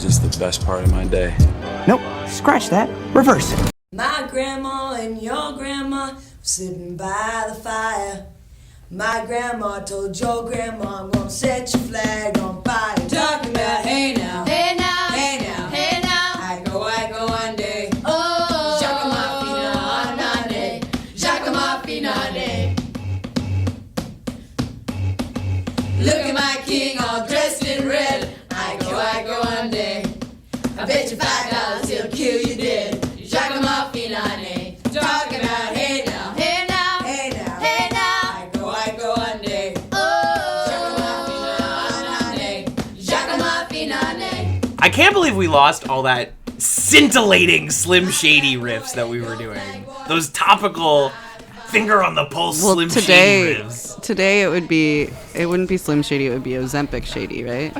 just the best part of my day. Nope, scratch that. Reverse it. My grandma and your grandma were sitting by the fire. My grandma told your grandma, I'm gonna set your flag on fire. Talking about hey now, Hey now, hey now, hey now. I go one day. Oh, Jacques Finade, Jacques Finade. Look at my king all dressed in red. I go one day. I bet you $5 he'll kill you dead. Jacques Finade. Talking about hey now, hey now, hey now, hey now. I go one day. I can't believe we lost all that scintillating Slim Shady riffs that we were doing. Those topical finger on the pulse Slim Shady riffs. Today it wouldn't be Slim Shady, it would be Ozempic Shady, right?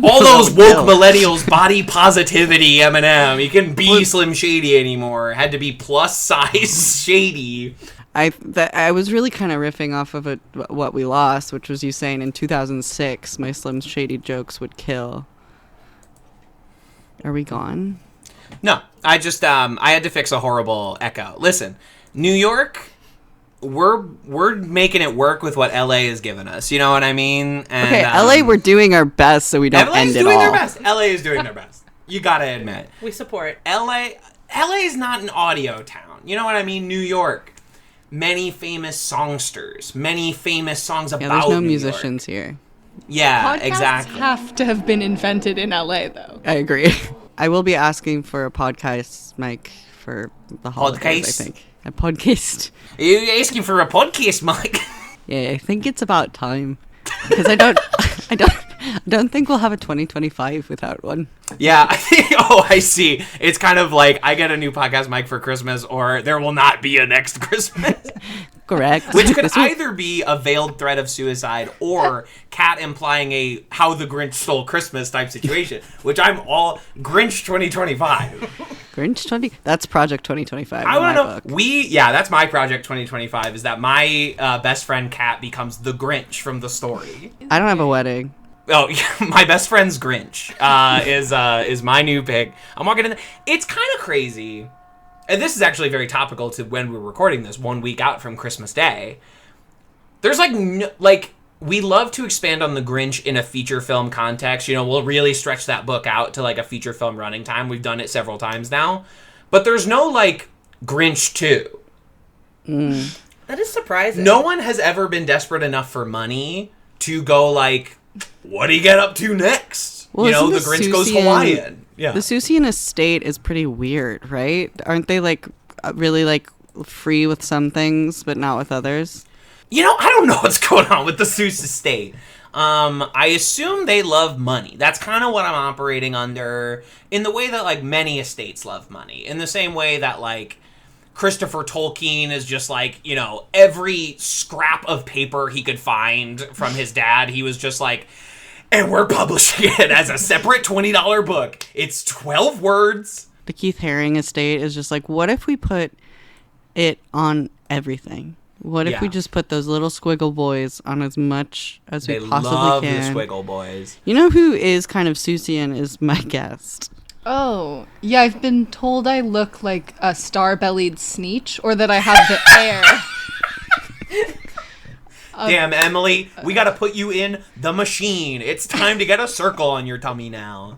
All those woke millennials body positivity Eminem. You couldn't be Slim Shady anymore. Had to be plus size Shady. I was really kind of riffing off of what we lost, which was you saying in 2006 my Slim Shady jokes would kill. Are we gone? No, I just I had to fix a horrible echo. Listen, New York, we're making it work with what LA has given us. You know what I mean? And, okay, LA, we're doing our best so we don't LA end is it all. doing their best. LA is doing their best. You gotta admit. We support. LA is not an audio town. You know what I mean? New York. Many famous songsters, many famous songs about there's no New musicians York. here. Yeah, Podcasts exactly. have to have been invented in LA, though. I agree. I will be asking for a podcast mic for the holidays, Podcast? I think. A podcast. Are you asking for a podcast, Mike? Yeah, I think it's about time. Because I don't think we'll have a 2025 without one. Yeah, I think. Oh, I see. It's kind of like I get a new podcast mic for Christmas, or there will not be a next Christmas. Correct. Which could either be a veiled threat of suicide or Kat implying a How the Grinch Stole Christmas type situation, which I'm all Grinch 2025. Grinch 20? That's Project 2025. I want to know. Book. That's my Project 2025 is that my best friend Kat becomes the Grinch from the story. I don't have a wedding. Oh, yeah, my best friend's Grinch is my new pick. I'm walking in. It's kind of crazy. And this is actually very topical to when we're recording this, 1 week out from Christmas Day. There's we love to expand on the Grinch in a feature film context. You know, we'll really stretch that book out to like a feature film running time. We've done it several times now. But there's no like Grinch 2. That is surprising. No one has ever been desperate enough for money to go like, what do you get up to next? Well, you know, the isn't Grinch goes Hawaiian. Yeah. The Susian estate is pretty weird, right? Aren't they like really like free with some things but not with others? You know, I don't know what's going on with the Seuss estate. I assume they love money. That's kind of what I'm operating under in the way that like many estates love money. In the same way that like Christopher Tolkien is just like, you know, every scrap of paper he could find from his dad, he was just like, and we're publishing it as a separate $20 book. It's 12 words. The Keith Haring estate is just like, what if we put it on everything? What if we just put those little squiggle boys on as much as we possibly love can? the squiggle boys. You know who is kind of Susian is my guest. Oh, yeah, I've been told I look like a star-bellied Sneetch, or that I have the air. Damn, Emily, we gotta put you in the machine. It's time to get a circle on your tummy now.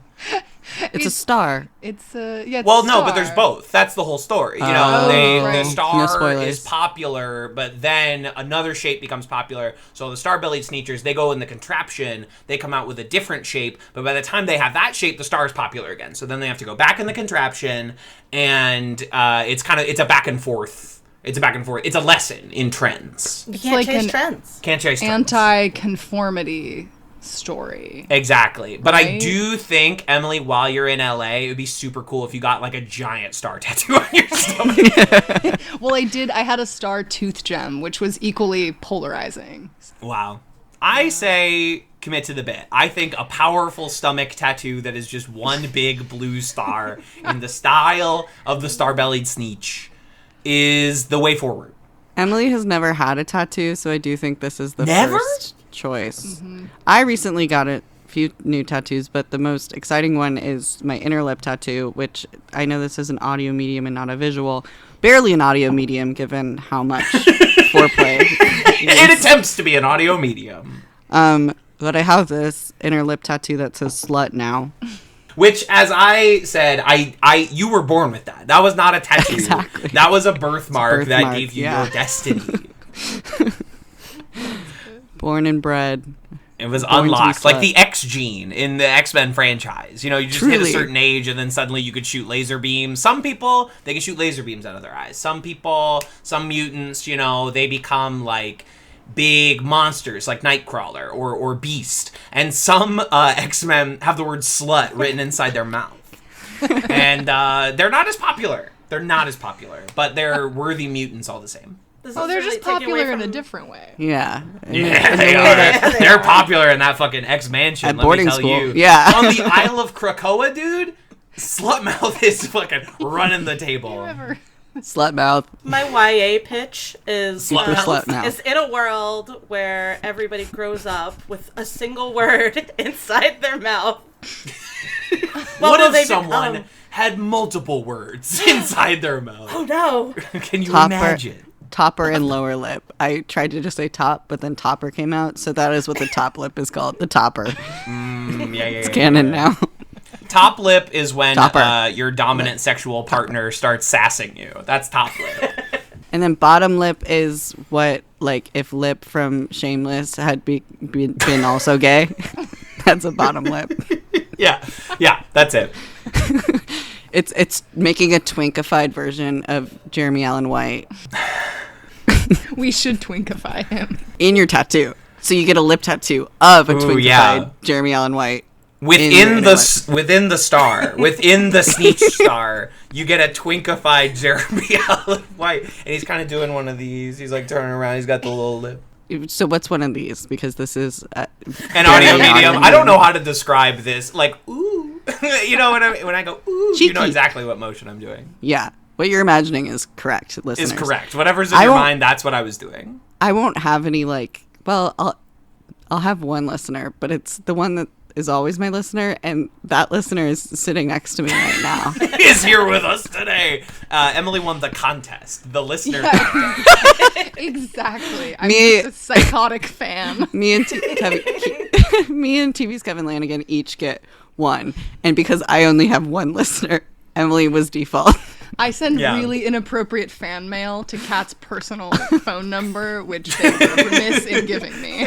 It's a star. It's a Well, a no, but star. there's both. That's the whole story. You know, right. the No star spoilers. is popular, but then another shape becomes popular. So the star-bellied Sneetchers, they go in the contraption. They come out with a different shape, but by the time they have that shape, the star is popular again. So then they have to go back in the contraption, and it's a back and forth. It's a back and forth. It's a lesson in trends. It's Can't like chase an trends. Can't chase trends. anti-conformity story. Exactly. But I Right? do think, Emily, while you're in LA, it would be super cool if you got like a giant star tattoo on your stomach. Well, I had a star tooth gem, which was equally polarizing. Wow. I say commit to the bit. I think a powerful stomach tattoo that is just one big blue star in the style of the star-bellied Sneetch is the way forward. Emily has never had a tattoo, so I do think this is the Never? first choice. I recently got it few new tattoos, but the most exciting one is my inner lip tattoo, which I know this is an audio medium and not a visual. Barely an audio medium, given how much foreplay It attempts to be an audio medium. But I have this inner lip tattoo that says slut now. Which, as I said, you were born with that. That was not a tattoo. Exactly. That was a birthmark that birthmark, gave you yeah. your destiny. Born and bred. It was Born to be unlocked. Like slut. the X gene in the X-Men franchise. You know, you just hit a Truly. certain age and then suddenly you could shoot laser beams. Some people, they can shoot laser beams out of their eyes. Some people, some mutants, you know, they become like big monsters like Nightcrawler or Beast. And some X-Men have the word slut written inside their mouth. And they're not as popular. But they're worthy mutants all the same. Oh, they're just popular in a different way. Yeah. Yeah, they are. They're popular in that fucking X mansion. At Let boarding me tell school, you. yeah. On the Isle of Krakoa, dude, Slutmouth is fucking running the table. Slut mouth. My YA pitch is Slut mouth. is in a world where everybody grows up with a single word inside their mouth. What will if they someone become? had multiple words inside their mouth? Oh no! Can you Topper. imagine? Topper and lower lip. I tried to just say top, but then topper came out, so that is what the top lip is called. The topper. It's Canon now. Top lip is when Topper. your dominant sexual partner starts sassing you. That's top lip. And then bottom lip is what, like, if Lip from Shameless had been also gay. That's a bottom lip. Yeah, that's it. It's making a twinkified version of Jeremy Allen White We should twinkify him. in your tattoo. So you get a lip tattoo of a twinkified yeah. Jeremy Allen White. Within the star, within the Sneech star, you get a twinkified Jeremy Allen White, and he's kind of doing one of these. He's like turning around. He's got the little lip. So what's one of these? Because this is An audio medium. I don't know how to describe this. Like ooh, you know when I go ooh, you know Cheeky. exactly what motion I'm doing. Yeah, what you're imagining is correct, listeners. Is correct. Whatever's in I your won't- mind, that's what I was doing. I won't have any I'll have one listener, but it's the one that is always my listener, and that listener is sitting next to me right now. Is here with us today. Emily won the contest, the listener. Exactly. I'm Me- just a psychotic fan. Me and TV's Kevin Lanigan each get one, and because I only have one listener, Emily was default. I send Yeah. really inappropriate fan mail to Kat's personal phone number, which they were remiss in giving me.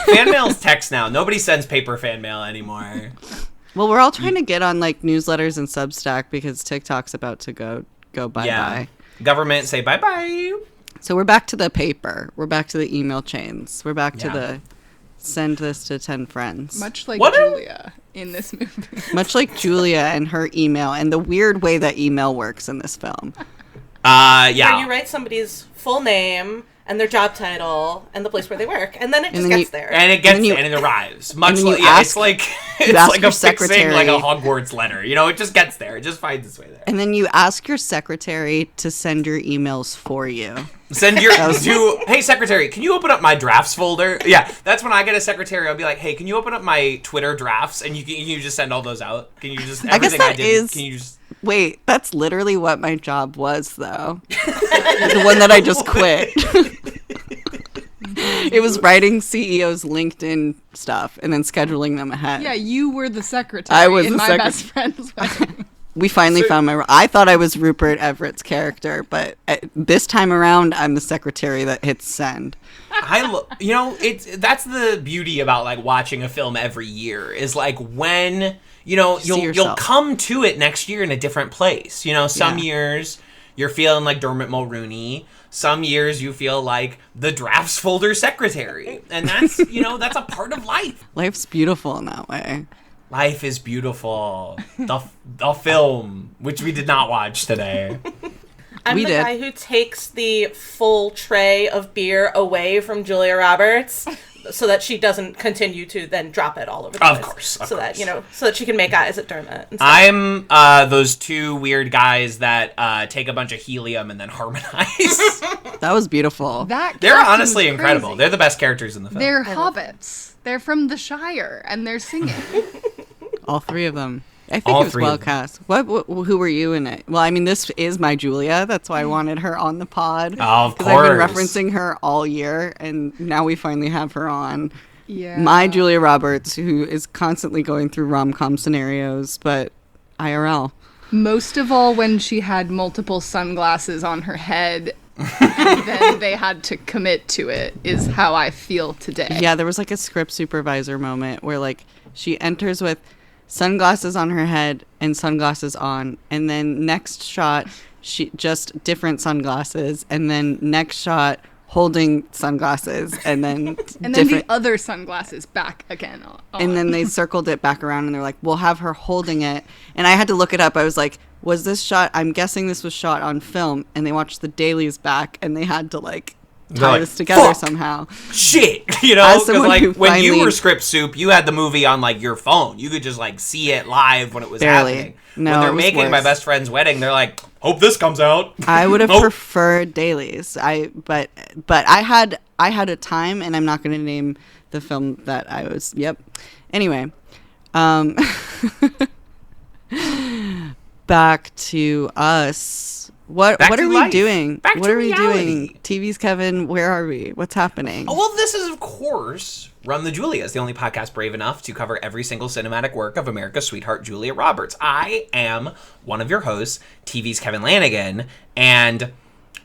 Fan mail's text now. Nobody sends paper fan mail anymore. Well, we're all trying to get on like newsletters and Substack because TikTok's about to go bye bye. Government say bye bye. So we're back to the paper. We're back to the email chains. We're back to Yeah. the send this to 10 friends. Much like What are- Julia in this movie. Much like Julia and her email and the weird way that email works in this film. Where Yeah. you write somebody's full name and their job title and the place where they work, and then it just then gets you- there. And it gets And you- and it arrives. Much then you like yeah, ask- it's like you it's ask like your a fixing like a secretary- Hogwarts letter. You know, it just gets there. It just finds its way there. And then you ask your secretary to send your emails for you. Send your hey secretary, can you open up my drafts folder? Yeah, that's when I get a secretary. I'll be like, hey, can you open up my Twitter drafts and you just send all those out? Can you just I guess everything I that did? is- Can you just Wait, that's literally what my job was, though. The one that I just quit. It was writing CEOs' LinkedIn stuff and then scheduling them ahead. Yeah, you were the secretary I was in the my best friend's wedding. We finally found my... I thought I was Rupert Everett's character, but this time around, I'm the secretary that hits send. that's the beauty about like watching a film every year is like when you'll yourself. come to it next year in a different place. You know, some Yeah. years you're feeling like Dermot Mulrooney. Some years you feel like the drafts folder secretary, and that's that's a part of life. Life's beautiful in that way. Life is beautiful. The film, which we did not watch today. I'm We the did. guy who takes the full tray of beer away from Julia Roberts so that she doesn't continue to then drop it all over the Of place. course, So that, so that she can make eyes at Dermot. And stuff. I'm those two weird guys that take a bunch of helium and then harmonize. That was beautiful. That They're casting honestly was incredible. crazy. They're the best characters in the film. They're hobbits. They're from the Shire, and they're singing. All three of them. I think All it was three well of them. cast. Who were you in it? Well, I mean, this is my Julia. That's why I wanted her on the pod. Oh, of Because I've been course. referencing her all year, and now we finally have her on. Yeah. My Julia Roberts, who is constantly going through rom-com scenarios, but IRL. Most of all when she had multiple sunglasses on her head and then they had to commit to it is how I feel today. Yeah, there was like a script supervisor moment where like she enters with sunglasses on her head and sunglasses on, and then next shot she just different sunglasses, and then next shot holding sunglasses, and then And then different the other sunglasses back again on. and then they circled it back around and they're like, we'll have her holding it. And I had to look it up. I was like, was this shot, I'm guessing this was shot on film, and they watched the dailies back and they had to like They're tie like, this together "Fuck." somehow. Shit, As because someone like who when you finally- were script soup, you had the movie on like your phone. You could just like see it live when it was Barely. happening. No, when they're it was making my worse. best friend's wedding, they're like, "Hope this comes out." I would have Nope. preferred dailies. But I had a time, and I'm not going to name the film that I was. Yep. Anyway, back to us. What Back are to we life. doing? Back what to are we reality. doing? TV's Kevin, where are we? What's happening? Oh, well, this is, of course, Run the Julias, the only podcast brave enough to cover every single cinematic work of America's sweetheart, Julia Roberts. I am one of your hosts, TV's Kevin Lanigan, and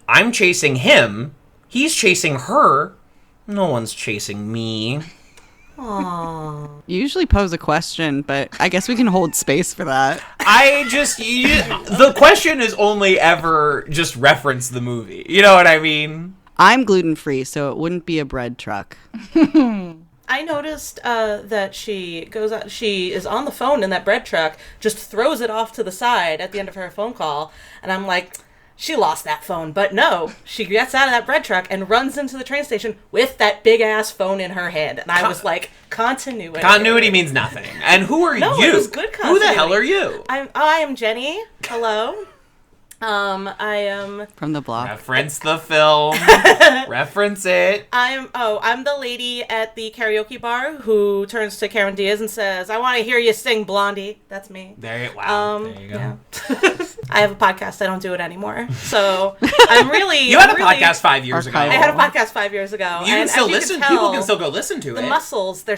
I'm chasing him. He's chasing her. No one's chasing me. You usually pose a question, but I guess we can hold space for that. The question is only ever just reference the movie. You know what I mean? I'm gluten-free, so it wouldn't be a bread truck. I noticed that she goes out, she is on the phone in that bread truck, just throws it off to the side at the end of her phone call, and I'm like, she lost that phone. But no, she gets out of that bread truck and runs into the train station with that big ass phone in her hand. And I was like, continuity. Continuity means nothing. And who are No, you? it was good Who the hell continuity. are you? I am Jenny. Hello. I am From the block. Reference the film. Reference it. I'm the lady at the karaoke bar who turns to Karen Diaz and says, "I want to hear you sing, Blondie." That's me. There you go. Yeah. I have a podcast. I don't do it anymore. So I'm really. You had a I'm really- podcast 5 years ago. Archival. I had a podcast 5 years ago. You can and still as you listen. can People tell, can still go listen to The it. muscles, they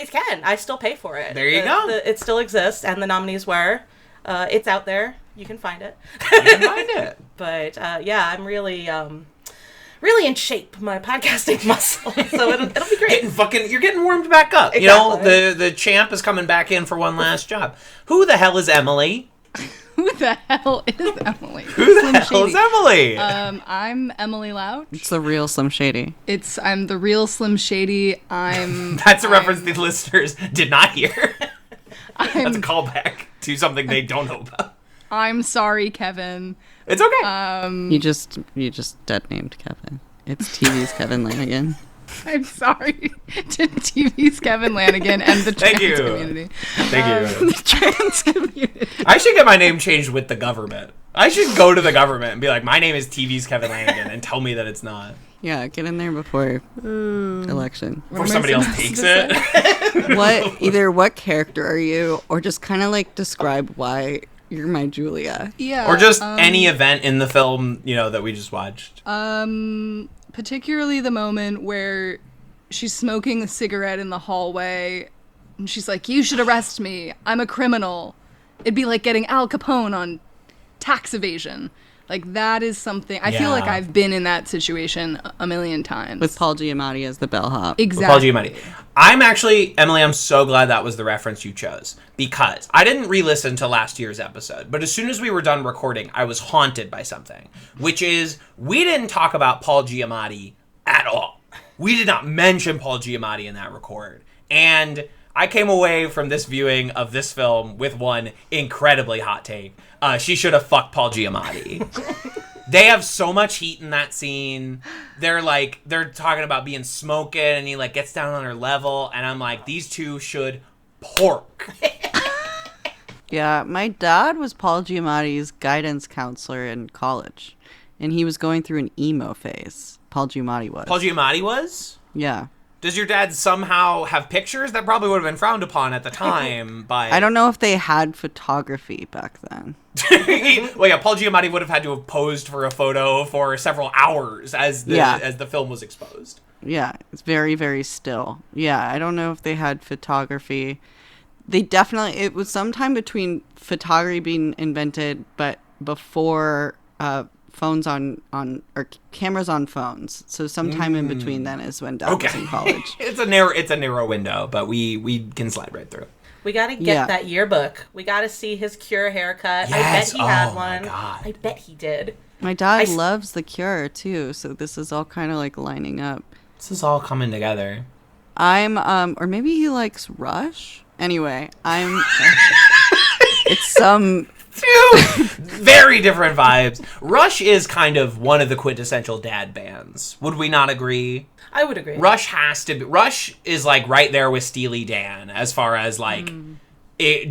can. I still pay for it. There you go. It still exists, and the nominees were. It's out there. You can find it. You can find it. But yeah, I'm really in shape. My podcasting muscle, so it'll be great. You're getting warmed back up. You know, Exactly. the champ is coming back in for one last job. Who the hell is Emily? Who the hell is Emily? Who the hell is Emily? I'm Emily Lautch. It's the real Slim Shady. I'm the real Slim Shady. That's a reference the listeners did not hear. That's a callback to something they don't know about. I'm sorry, Kevin. It's okay. You just dead named Kevin. It's TV's Kevin Lanigan. I'm sorry to TV's Kevin Lanigan and the Thank trans you. community. Thank you. Trans community. I should get my name changed with the government. I should go to the government and be like, my name is TV's Kevin Lanigan, and tell me that it's not. Yeah, get in there before election. Before somebody else takes it. What character are you, or just kind of like describe why you're my Julia. Yeah. Or just any event in the film, that we just watched. Particularly the moment where she's smoking a cigarette in the hallway and she's like, "You should arrest me. I'm a criminal." It'd be like getting Al Capone on tax evasion. Like, that is something I feel like Yeah. I've been in that situation a million times. With Paul Giamatti as the bellhop. exactly. Paul Giamatti. Emily, I'm so glad that was the reference you chose, because I didn't re-listen to last year's episode, but as soon as we were done recording, I was haunted by something, which is we didn't talk about Paul Giamatti at all. We did not mention Paul Giamatti in that record. And I came away from this viewing of this film with one incredibly hot take. She should have fucked Paul Giamatti. They have so much heat in that scene. They're talking about being smoking, and he like gets down on her level, and I'm like, these two should pork. Yeah, my dad was Paul Giamatti's guidance counselor in college, and he was going through an emo phase. Paul Giamatti was. Paul Giamatti was? Yeah. Does your dad somehow have pictures? That probably would have been frowned upon at the time. By I don't know if they had photography back then. Well, yeah, Paul Giamatti would have had to have posed for a photo for several hours as the film was exposed. Yeah, it's very, very still. Yeah, I don't know if they had photography. They definitely, it was sometime between photography being invented, but before phones on or cameras on phones. So sometime in between then is when Dad was in college. It's a narrow window, but we can slide right through. We got to get that yearbook. We got to see his Cure haircut. Yes. I bet he had one. My God. I bet he did. My dad loves The Cure too, so this is all kind of like lining up. This is all coming together. I'm or maybe he likes Rush. Anyway, it's some Two very different vibes. Rush is kind of one of the quintessential dad bands. Would we not agree? I would agree. Rush has to be. Rush is like right there with Steely Dan as far as like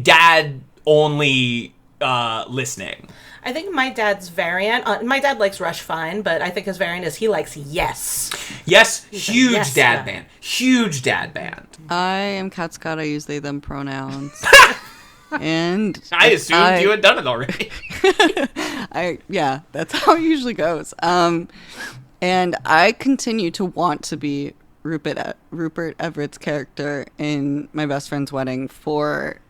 dad only listening. I think my dad's variant. My dad likes Rush fine, but I think his variant is he likes Yes. Yes, He's a huge yes dad guy. band. Huge dad band. I am Cat Scott. I use they them pronouns. And I assumed you had done it already. Yeah, that's how it usually goes. And I continue to want to be Rupert Everett's character in My Best Friend's Wedding for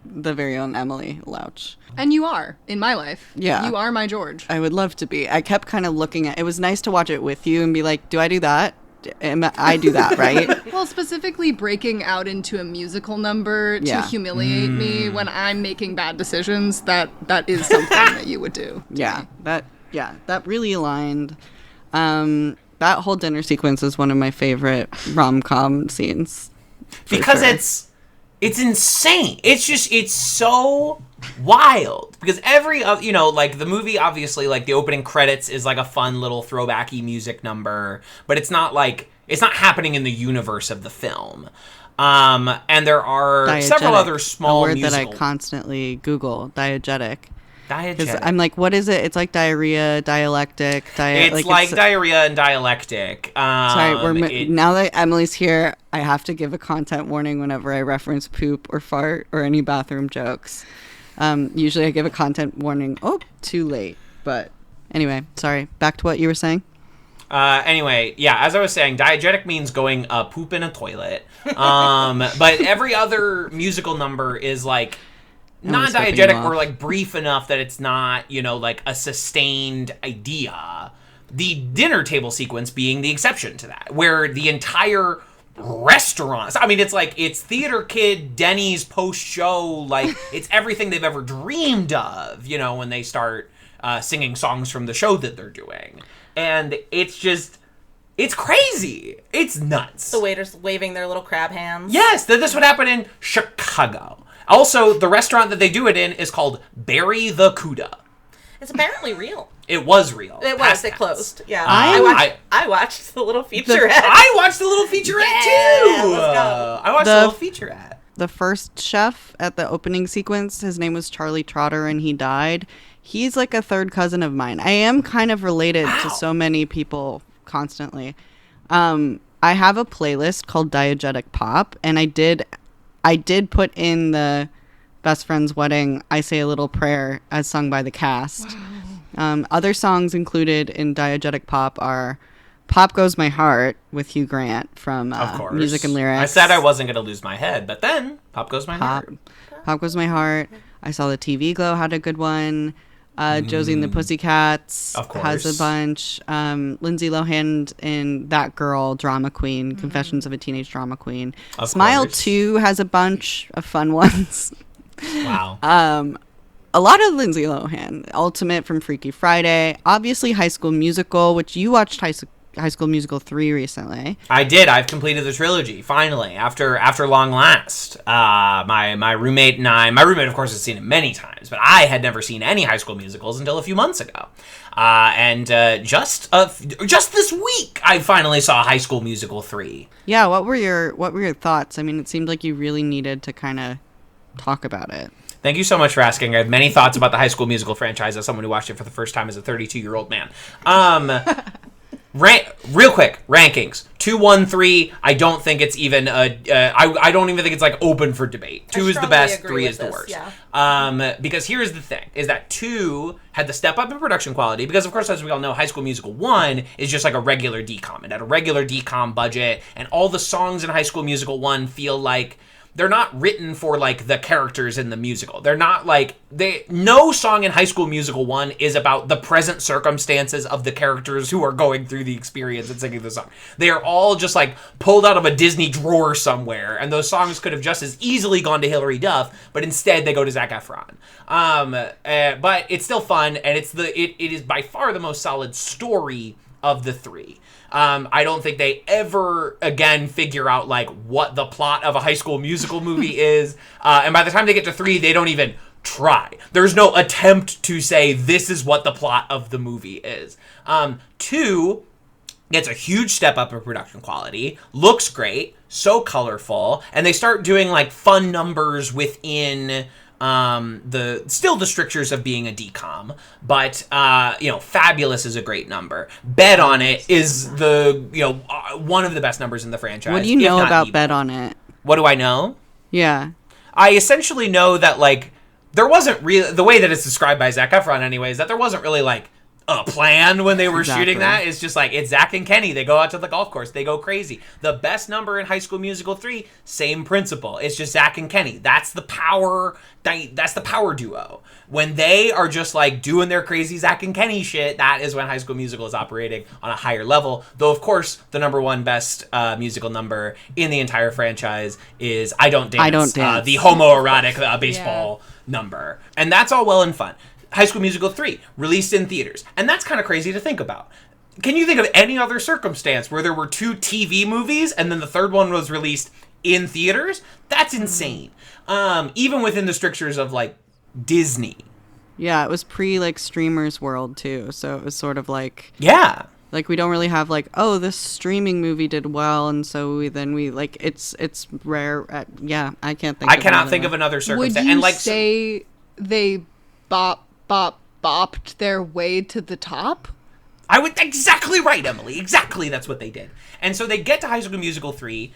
the very own Emily Lautch. And you are, in my life. Yeah. You are my George. I would love to be. I kept kind of looking at it. Was nice to watch it with you and be like, do I do that? I do that, right? Well, specifically breaking out into a musical number to humiliate me when I'm making bad decisions, that is something that you would do. Yeah, that really aligned. That whole dinner sequence is one of my favorite rom-com scenes. Because it's insane. It's so wild. Because every like the movie, obviously, like the opening credits is like a fun little throwbacky music number, but it's not happening in the universe of the film. And there are several other small a word musical... that I constantly Google, diegetic. Because Diegetic. I'm like, what is it? It's like diarrhea, dialectic, It's like diarrhea and dialectic. Sorry, now that Emily's here, I have to give a content warning whenever I reference poop or fart or any bathroom jokes. Usually I give a content warning. Oh, too late. But anyway, sorry. Back to what you were saying. Anyway, yeah, as I was saying, diegetic means going poop in a toilet. But every other musical number is like non-diegetic or like brief enough that it's not, like a sustained idea. The dinner table sequence being the exception to that, where the entire restaurant, I mean, it's theater kid Denny's post-show, like it's everything they've ever dreamed of, when they start singing songs from the show that they're doing. And it's crazy. It's nuts. The waiters waving their little crab hands. Yes, this would happen in Chicago. Also, the restaurant that they do it in is called Bury the Cuda. It's apparently real. It was real. It was. Past It tense. closed. Yeah. I watched the little featurette. I watched the little featurette too. Let's go. I watched the little featurette. The first chef at the opening sequence, his name was Charlie Trotter, and he died. He's like a third cousin of mine. I am kind of related to so many people constantly. I have a playlist called Diegetic Pop, and I did put in the Best Friend's Wedding, I Say a Little Prayer, as sung by the cast. Other songs included in Diegetic Pop are Pop Goes My Heart with Hugh Grant from Music and Lyrics. I said I wasn't going to lose my head, but then Pop Goes My Heart. Pop Goes My Heart. I Saw the TV Glow had a good one. Josie and the Pussycats has a bunch. Lindsay Lohan in That Girl, Drama Queen, Confessions of a Teenage Drama Queen. Smile 2 has a bunch of fun ones. Wow. A lot of Lindsay Lohan. Ultimate from Freaky Friday. Obviously High School Musical, which you watched High High School Musical 3 recently. I did. I've completed the trilogy finally after long last. My roommate and I. My roommate, of course, has seen it many times, but I had never seen any High School Musicals until a few months ago. And just this week, I finally saw High School Musical 3. Yeah, what were your thoughts? I mean, it seemed like you really needed to kind of talk about it. Thank you so much for asking. I have many thoughts about the High School Musical franchise as someone who watched it for the first time as a 32-year-old man. Real quick, rankings. 2, 1, 3. I don't think it's even I don't even think it's like open for debate. 2 is the best, 3 is the worst. Yeah. Because here's the thing, is that 2 had the step up in production quality, because of course, as we all know, High School Musical 1 is just like a regular DCOM. It had a regular DCOM budget, and all the songs in High School Musical 1 feel like they're not written for, like, the characters in the musical. They're not, like... No song in High School Musical 1 is about the present circumstances of the characters who are going through the experience and singing the song. They are all just, like, pulled out of a Disney drawer somewhere, and those songs could have just as easily gone to Hilary Duff, but instead they go to Zac Efron. But it's still fun, and it is by far the most solid story of the 3. I don't think they ever again figure out like what the plot of a High School Musical movie is. And by the time they get to 3, they don't even try. There's no attempt to say this is what the plot of the movie is. 2 gets a huge step up in production quality, looks great, so colorful, and they start doing like fun numbers within the strictures of being a DCOM, but Fabulous is a great number. Bet on It is one of the best numbers in the franchise. What do you know about Bet on It? What do I know? Yeah, I essentially know that like there wasn't really, the way that it's described by Zac Efron anyways, that there wasn't really like a plan when they were shooting that. It's just like, it's Zach and Kenny. They go out to the golf course. They go crazy. The best number in High School Musical 3, same principle. It's just Zach and Kenny. That's the power duo. When they are just like doing their crazy Zach and Kenny shit, that is when High School Musical is operating on a higher level. Though, of course, the number one best musical number in the entire franchise is I Don't Dance. The homoerotic baseball number. And that's all well and fun. High School Musical 3, released in theaters. And that's kind of crazy to think about. Can you think of any other circumstance where there were 2 TV movies and then the third one was released in theaters? That's insane. Even within the strictures of, like, Disney. Yeah, it was like, streamers world, too. So it was sort of like... Yeah. Like, we don't really have, like, oh, this streaming movie did well, and so we like, it's rare. I cannot think of another circumstance. Would you and, like, say they bopped their way to the top? I would, exactly right, Emily. Exactly, that's what they did. And so they get to High School Musical 3,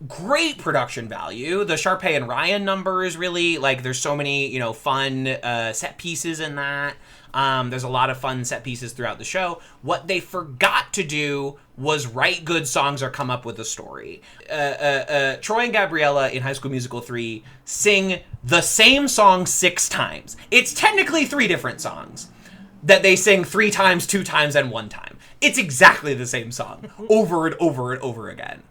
great production value. The Sharpay and Ryan number is really, like, there's so many, fun set pieces in that. There's a lot of fun set pieces throughout the show. What they forgot to do was write good songs or come up with a story. Troy and Gabriella in High School Musical 3 sing the same song 6 times. It's technically 3 different songs that they sing 3 times, 2 times, and 1 time. It's exactly the same song over and over and over again.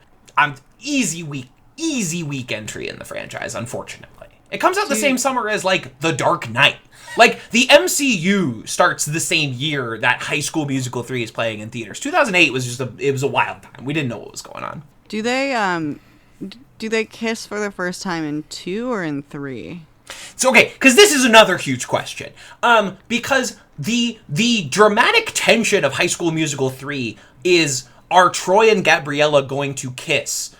Easy week entry in the franchise, unfortunately. It comes out the same summer as, like, The Dark Knight. Like, the MCU starts the same year that High School Musical 3 is playing in theaters. 2008 was just a wild time. We didn't know what was going on. Do they kiss for the first time in 2 or in 3? So, okay, because this is another huge question. Because the dramatic tension of High School Musical 3 is, are Troy and Gabriella going to kiss?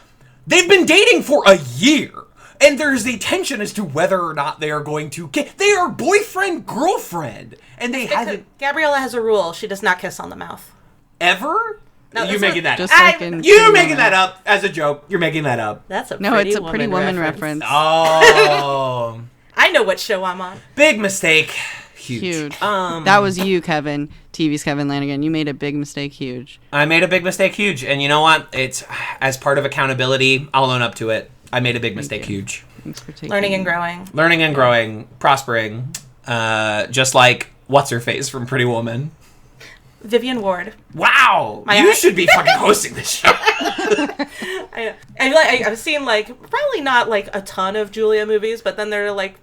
They've been dating for a year. And there's a tension as to whether or not they are going to kiss. They are boyfriend-girlfriend. And they haven't... Gabriella has a rule. She does not kiss on the mouth. Ever? No, you're making that up. Just like in You're making that up as a joke. You're making that up. That's a it's a Pretty Woman reference. Oh. I know what show I'm on. Big mistake. Huge. That was you, Kevin. TV's Kevin Lanigan. You made a big mistake huge. I made a big mistake huge. And you know what? It's as part of accountability, I'll own up to it. I made a big mistake huge. Thanks for taking Learning and growing. Learning and growing. Prospering. Just like What's-Her-Face from Pretty Woman. Vivian Ward. Wow! You should be fucking hosting this show. I've seen, like, probably not, like, a ton of Julia movies, but then there are, like,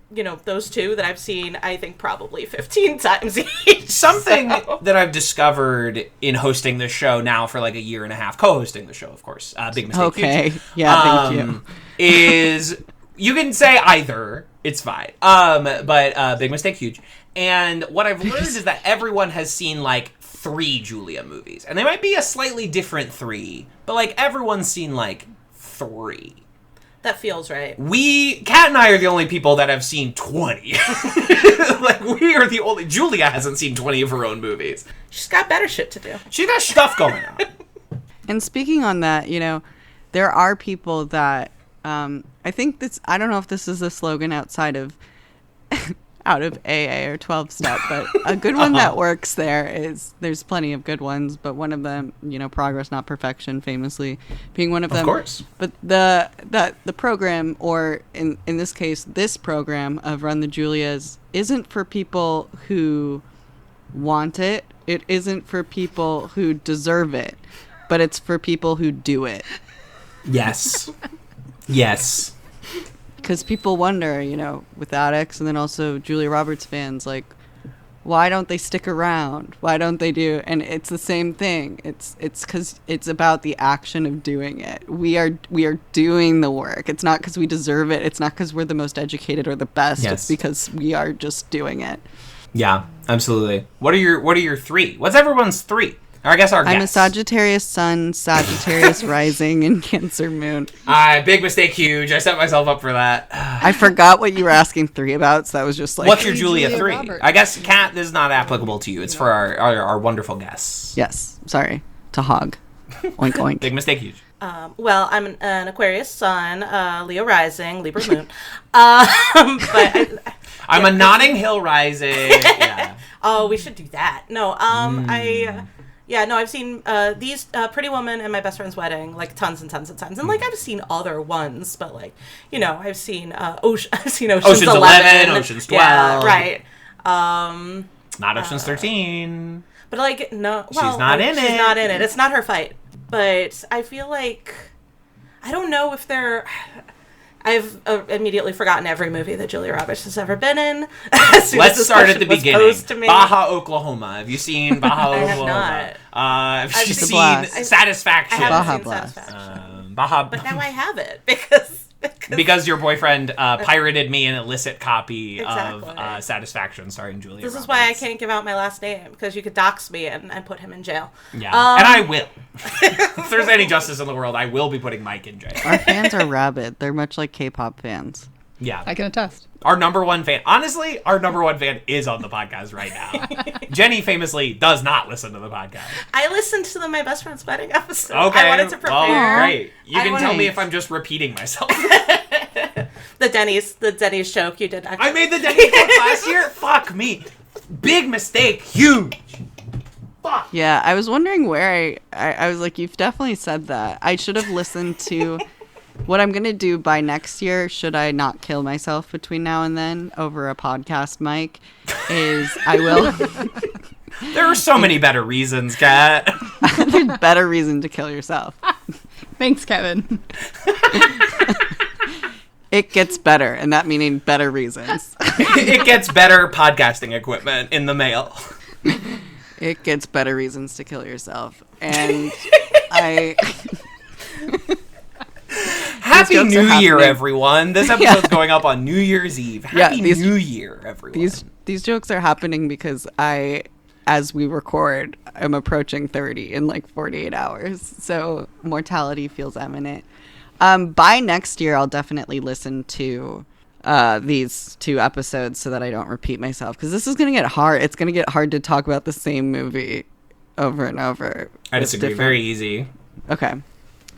those two that I've seen, I think, probably 15 times each. Something that I've discovered in hosting this show now for like a year and a half, co-hosting the show, of course, big mistake. Okay. Yeah, thank you. Is you can say either, it's fine. But big mistake, huge. And what I've learned is that everyone has seen like 3 Julia movies, and they might be a slightly different 3, but like everyone's seen like 3. That feels right. Kat and I are the only people that have seen 20. Like, we are the only... Julia hasn't seen 20 of her own movies. She's got better shit to do. She's got stuff going on. And speaking on that, there are people that, I think I don't know if this is a slogan outside of... out of AA or 12-step, but a good one that works there is, there's plenty of good ones, but one of them, progress, not perfection, famously being one of them. Of course. But the program, or in this case, this program of Run the Julias, isn't for people who want it. It isn't for people who deserve it, but it's for people who do it. Yes. Yes. Because people wonder, with addicts and then also Julia Roberts fans, like, why don't they stick around? Why don't they do? And it's the same thing. It's because it's about the action of doing it. We are doing the work. It's not because we deserve it. It's not because we're the most educated or the best. Yes. It's because we are just doing it. Yeah, absolutely. What are your 3? What's everyone's 3? Or I guess our I'm guess. a Sagittarius Sun, Sagittarius Rising, and Cancer Moon. Big mistake, huge. I set myself up for that. I forgot what you were asking 3 about, so that was just like... What's your Julia 3? Roberts. I guess, Kat, this is not applicable to you. It's for our wonderful guests. Yes, sorry. To hog. Oink, oink. Big mistake, huge. Well, I'm an Aquarius Sun, Leo Rising, Libra Moon. But I'm a Notting Hill Rising. Yeah. Oh, we should do that. No, I've seen these Pretty Woman and My Best Friend's Wedding like tons and tons of times, and like I've seen other ones, but like I've seen Ocean's 11, Ocean's 12, yeah, right. Not Ocean's 13. But like no, well, she's not in it. She's not in it. It's not her fight. But I feel like I don't know if they're. I've immediately forgotten every movie that Julia Roberts has ever been in. Let's start at the beginning. Me. Baja, Oklahoma. Have you seen Baja, Oklahoma? I have not. Have you seen Blast. Satisfaction? I haven't Baja seen Blast. Satisfaction. Baja. But now I have it because your boyfriend pirated me an illicit copy Exactly. of Satisfaction starring Julia This Roberts. is why I can't give out my last name, because you could dox me and put him in jail. Yeah, and I will. If there's any justice in the world, I will be putting Mike in jail. Our fans are rabid. They're much like K-pop fans. Yeah. I can attest. Our number one fan, honestly, our number one fan is on the podcast right now. Jenny famously does not listen to the podcast. I listened to My Best Friend's Wedding episode. Okay. I wanted to prepare. Well, great. You I can wanted- tell me if I'm just repeating myself. The Denny's joke you did. Actually. I made the Denny joke last year? Fuck me. Big mistake. Huge. Fuck. Yeah, I was wondering where I was like, you've definitely said that. I should have listened to what I'm going to do by next year, should I not kill myself between now and then over a podcast mic, is I will... There are so many better reasons, Kat. There's better reason to kill yourself. Thanks, Kevin. It gets better, and that meaning better reasons. It gets better podcasting equipment in the mail. It gets better reasons to kill yourself. And I... Happy jokes New are Year, happening. everyone. This episode's going up on New Year's Eve. Happy these- New Year, everyone. These jokes are happening because I, as we record, I'm approaching 30 in like 48 hours. So mortality feels imminent. By next year, I'll definitely listen to these 2 episodes so that I don't repeat myself. Because this is going to get hard. It's going to get hard to talk about the same movie over and over. I It's disagree. different. Very easy. Okay.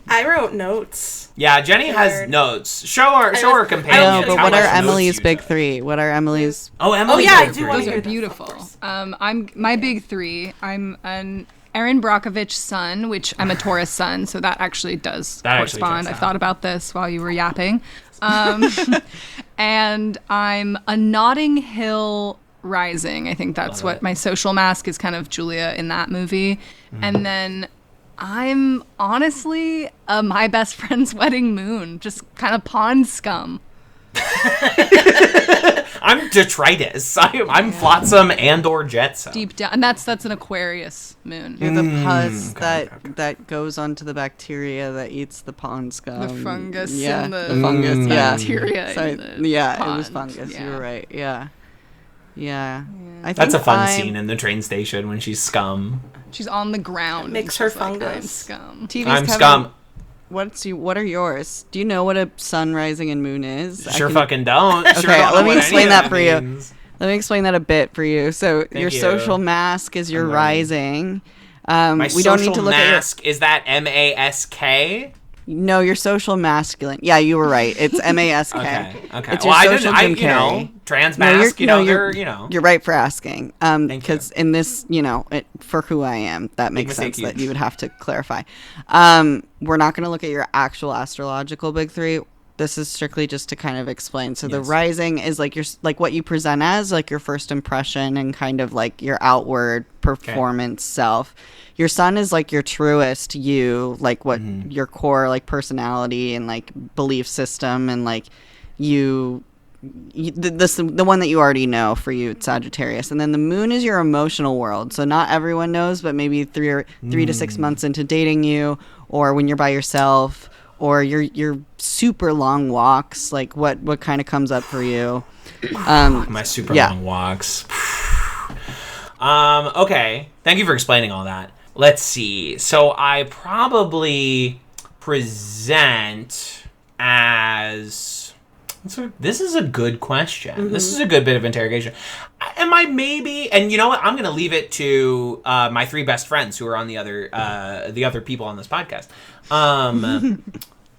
I wrote notes. Yeah, Jenny has Weird. notes. Show her companion. No, should but how what much are notes Emily's big 3? What are Emily's... Oh, Emily. yeah, I do want Those to are hear beautiful. Of course. I'm my big 3. I'm an Erin Brockovich sun, which I'm a Taurus sun, so that actually does That actually correspond. checks I out. thought about this while you were yapping. And I'm a Notting Hill Rising. I think that's what my social mask is, kind of Julia in that movie. And then I'm honestly a My Best Friend's Wedding Moon, just kind of pond scum. I'm detritus. I'm flotsam and or jetsam. Deep down, and that's an Aquarius moon. You're the pus okay. that goes onto the bacteria that eats the pond scum. The fungus Yeah, and the fungus. Yeah. bacteria. Sorry, in the yeah, it was pond. fungus. Yeah. You were right. Yeah. Yeah. I That's a think fun scene in the train station when she's scum. She's on the ground. Makes and her she's like, I'm fungus. scum. TV's I'm Kevin, scum. What are yours? Do you know what a sun rising and moon is? Sure fucking don't. Sure Okay, don't know let me what any explain of that for you. means. Let me explain that a bit for you. So your you. social mask is your I'm learning. rising. My we social don't need to look mask, is that MASK? No, your social masculine. Yeah, you were right. It's MASK. Okay. It's Well, your I social didn't, Jim Carrey. trans No, mask, you're, they're. You're right for asking. you. Because in this, for who I am, that makes mistake, sense that you. you would have to clarify. We're not going to look at your actual astrological big three. This is strictly just to kind of explain. So the Yes. rising is like what you present as, like your first impression and kind of like your outward performance self. Your sun is like your truest you, like what your core like personality and like belief system and like the one that you already know for you, it's Sagittarius. And then the moon is your emotional world. So not everyone knows, but maybe 3 to 6 months into dating you, or when you're by yourself, or your super long walks, like what kind of comes up for you. My super long walks. Okay. Thank you for explaining all that. Let's see. So I probably present as... This is a good question. This is a good bit of interrogation. Am I maybe... And you know what? I'm going to leave it to my 3 best friends who are on the other people on this podcast.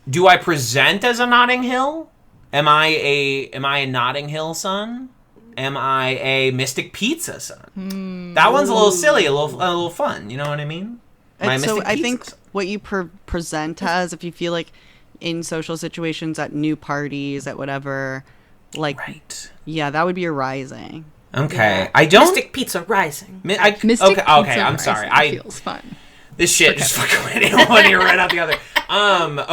Do I present as a Notting Hill? Am I a Notting Hill son? Am I a Mystic Pizza son? That one's a little silly, a little fun. You know what I mean? And so I think what you present as, if you feel like in social situations, at new parties, at whatever, like, yeah, that would be your rising. Okay, I don't. Mystic Pizza Rising. Mystic okay, Pizza I'm sorry. Rising feels fun. This shit just fucking went in one ear right out the other.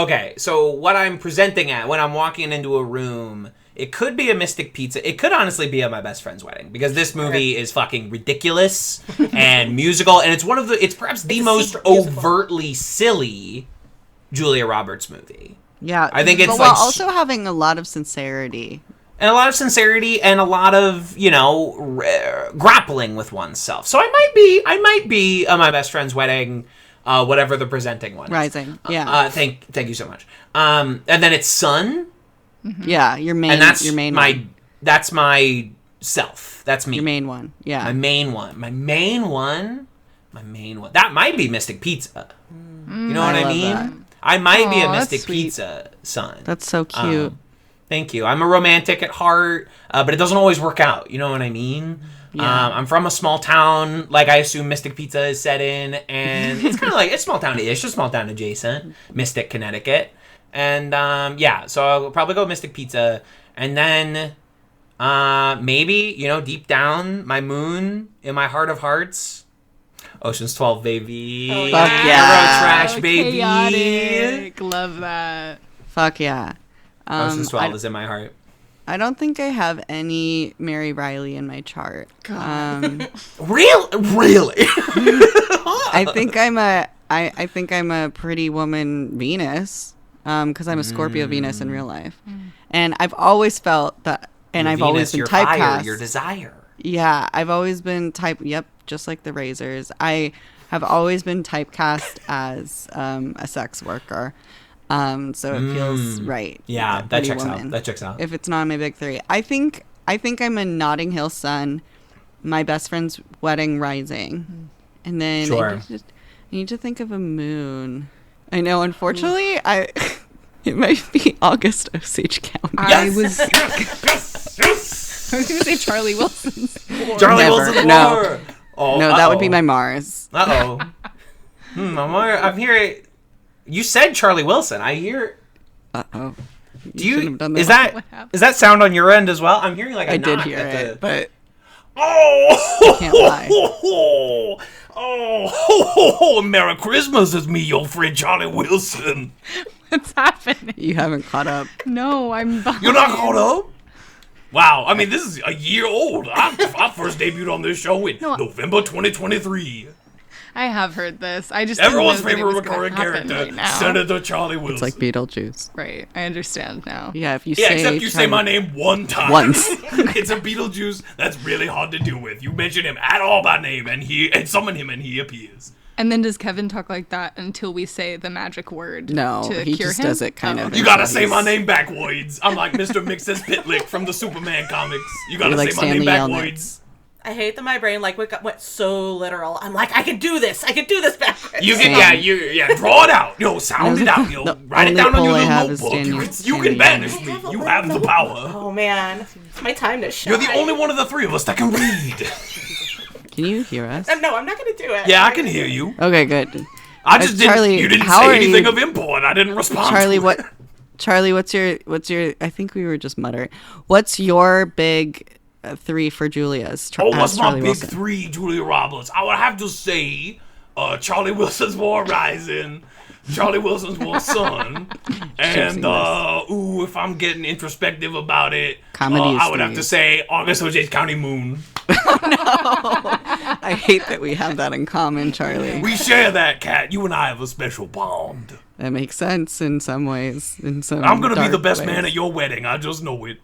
Okay, so what I'm presenting at when I'm walking into a room, it could be a Mystic Pizza. It could honestly be at my best friend's wedding because this movie is fucking ridiculous and musical, and it's perhaps the most overtly silly Julia Roberts movie. Yeah, I think it's but like while also having a lot of sincerity. And a lot of sincerity and a lot of, grappling with oneself. So I might be at my best friend's wedding, whatever the presenting one is. Rising, yeah. Thank you so much. And then it's sun. Yeah, your main, And that's your main one. That's my self. That's me. Your main one, yeah. My main one. That might be Mystic Pizza. You know what I love mean? that. I might be a Aw, that's Mystic sweet. Pizza son. That's so cute. Thank you. I'm a romantic at heart, but it doesn't always work out. You know what I mean? Yeah. I'm from a small town, like I assume Mystic Pizza is set in, and it's kind of like, it's small town-ish, just small town adjacent, Mystic, Connecticut. And, so I'll probably go Mystic Pizza. And then, maybe, deep down, my moon in my heart of hearts, Ocean's 12, baby. Oh, Fuck yeah. yeah. Euro trash, baby. Chaotic. Love that. Fuck yeah. Ocean's 12 is in my heart. I don't think I have any Mary Riley in my chart. Really? I think I'm a pretty woman Venus, because I'm a Scorpio Venus in real life, and I've always felt that, and Your I've always Venus, been your typecast. fire, your desire. Yeah, I've always been Yep, just like the Razors. I have always been typecast as a sex worker. So it feels right. Yeah, a that pretty checks woman. out. That checks out. If it's not my big three, I think I'm a Notting Hill sun, my best friend's wedding rising, and then Sure. I need to think of a moon. I know, unfortunately, it might be August Osage County. I was going to say Charlie Wilson's. Charlie Never. Wilson's No. War. Oh, No, that would be my Mars. Uh-oh. I'm hearing... You said Charlie Wilson. I hear... Uh-oh. Do you... shouldn't have done Is that. What happened? that sound on your end as well? I'm hearing like a I did knock hear at it, but Oh! Can't lie. Oh, Merry Christmas, it's me, your friend Charlie Wilson. What's happening? you haven't caught up. No, I'm behind. You're not caught up? Wow, I mean, this is a year old. I first debuted on this show in November 2023. I have heard this. I just Everyone's didn't know that it favorite was gonna recurring happen character, right now. Senator Charlie Wilson. It's like Beetlejuice. Right, I understand now. Yeah, if you Yeah, say except you say my name one time. Once. It's a Beetlejuice that's really hard to deal with. You mention him at all by name, and summon him, and he appears. And then does Kevin talk like that until we say the magic word? No, to he cure just him? does it kind of. You gotta say my name backwards. I'm like Mr. Mixes Pitlick from the Superman comics. You gotta You're say like my name Stanley backwards. I hate that my brain went so literal. I'm like, I can do this backwards. You can, draw it out. Yo, sound it out. Yo, The write it only down on pull your I little have is notebook. You Stanley can banish me. You have the power. Oh man, it's my time to shine. You're the only one of the three of us that can read. Can you hear us? No, I'm not gonna do it. Yeah, I can hear you. Okay, good. I just Charlie, didn't. You didn't how say are anything you- of import. I didn't respond. Charlie, to what? it. Charlie, what's your? I think we were just muttering. What's your big three for Julia's? What's my Charlie big Wilson? three, Julia Roberts? I would have to say, Charlie Wilson's War Rising, Charlie Wilson's War Son, and if I'm getting introspective about it, Comedy is I would have three. to say August O'Jays County Moon. I hate that we have that in common, Charlie. We share that, Kat. You and I have a special bond. That makes sense in some ways. In some, I'm gonna be the dark best ways. man at your wedding. I just know it.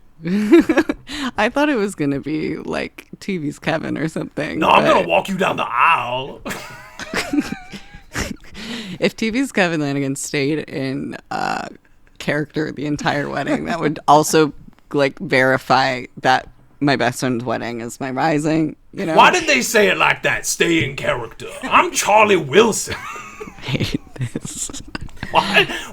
I thought it was gonna be like TV's Kevin or something. No, I'm but gonna walk you down the aisle. If TV's Kevin Lanigan stayed in character the entire wedding, that would also like verify that my best friend's wedding is my rising. You know. Why did they say it like that? Stay in character. I'm Charlie Wilson. I hate this?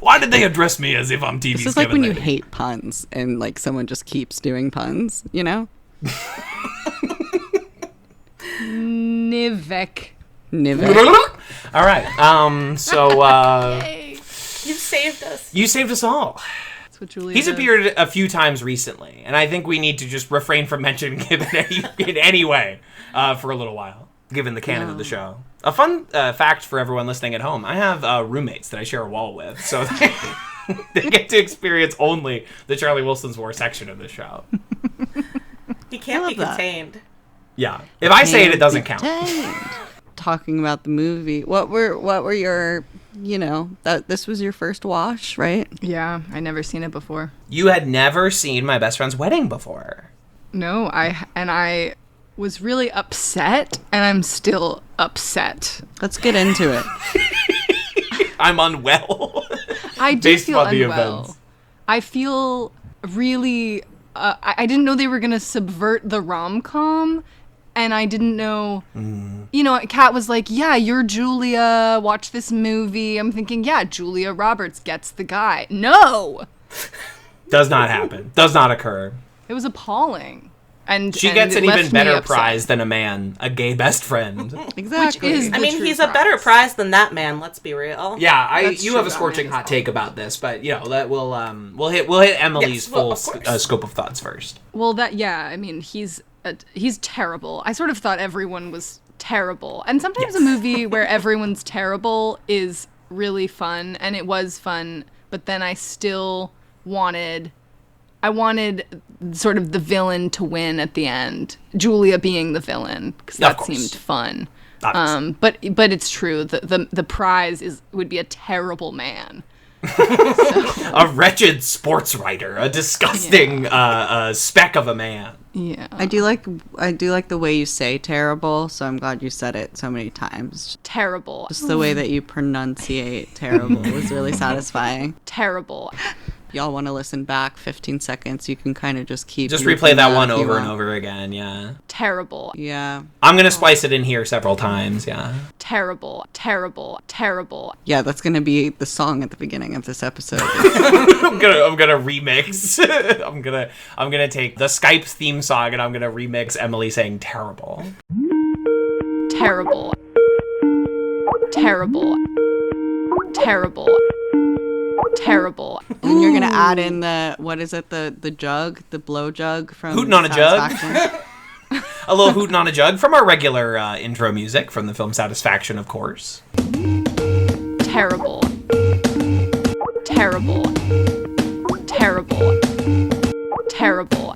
Why did they address me as if I'm TV's This is like Kevin when you Lanigan? hate puns and like someone just keeps doing puns, you know? Nivek. Nivek. All right. You saved us. You saved us all. That's what Julia He's does. appeared a few times recently, and I think we need to just refrain from mentioning him in any way for a little while, given the canon of the show. A fun fact for everyone listening at home, I have roommates that I share a wall with, so they get to experience only the Charlie Wilson's War section of the show. He can't be love that. contained. Yeah. If I say it, it doesn't count. Talking about the movie, what were your, this was your first watch, right? Yeah, I never seen it before. You had never seen My Best Friend's Wedding before. No, I was really upset, and I'm still upset. Let's get into it. I'm unwell. I do Based feel on the unwell. events. I feel really. I didn't know they were gonna subvert the rom-com, and I didn't know. Kat was like, "Yeah, you're Julia. Watch this movie." I'm thinking, "Yeah, Julia Roberts gets the guy." No, Does not happen. Does not occur. it was appalling. And She and gets it an even left me better upset. prize than a man, a gay best friend. Exactly. is I the mean, true he's a better prize. prize than that man. Let's be real. Yeah, That's you true, have a that scorching man is hot take about this, but that we'll hit Emily's Yes, well, full of course. scope of thoughts first. Well, I mean, he's terrible. I sort of thought everyone was terrible. And sometimes a movie where everyone's terrible is really fun, and it was fun, but then I still wanted sort of the villain to win at the end. Julia being the villain, because Yeah, of that course. seemed fun. Obviously. But it's true. The prize would be a terrible man. A wretched sports writer, a disgusting speck of a man. Yeah. I do like the way you say terrible, so I'm glad you said it so many times. Terrible. Just the way that you pronunciate terrible was really satisfying. Terrible. Y'all want to listen back 15 seconds, you can kind of just keep Just looping replay that if one you over and want. over again, yeah. Terrible. Yeah. I'm gonna splice it in here several times, yeah. Terrible. Terrible. Terrible. Yeah, that's going to be the song at the beginning of this episode. I'm gonna remix. I'm gonna take the Skype theme song and I'm gonna remix Emily saying terrible. Terrible. Terrible. Terrible. Terrible. And you're going to add in the jug, the blow jug from Hootin' on a jug. Satisfaction. A little hootin' on a jug from our regular intro music from the film Satisfaction, of course. Terrible. Terrible. Terrible. Terrible.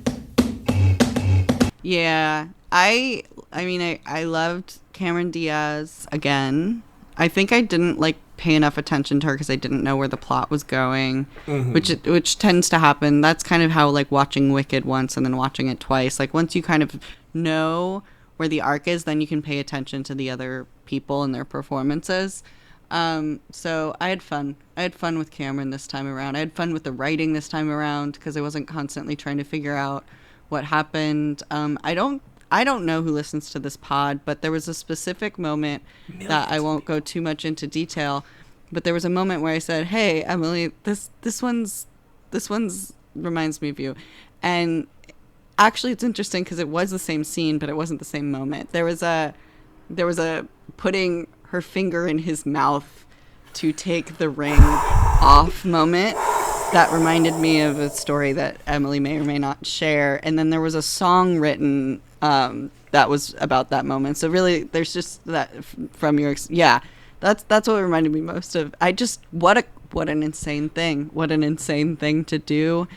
Yeah, I mean, I loved Cameron Diaz again. I think I didn't like pay enough attention to her because I didn't know where the plot was going, which tends to happen. That's kind of how like watching Wicked once and then watching it twice. Like once you kind of know where the arc is, then you can pay attention to the other people and their performances. So I had fun. I had fun with Cameron this time around. I had fun with the writing this time around because I wasn't constantly trying to figure out what happened. I don't know who listens to this pod, but there was a specific moment that I won't go too much into detail, but there was a moment where I said, "Hey, Emily, this one's reminds me of you." And actually it's interesting because it was the same scene, but it wasn't the same moment. There was a putting her finger in his mouth to take the ring off moment that reminded me of a story that Emily may or may not share. And then there was a song written that was about that moment. So really, there's just that from your that's what reminded me most of. I just what an insane thing! What an insane thing to do.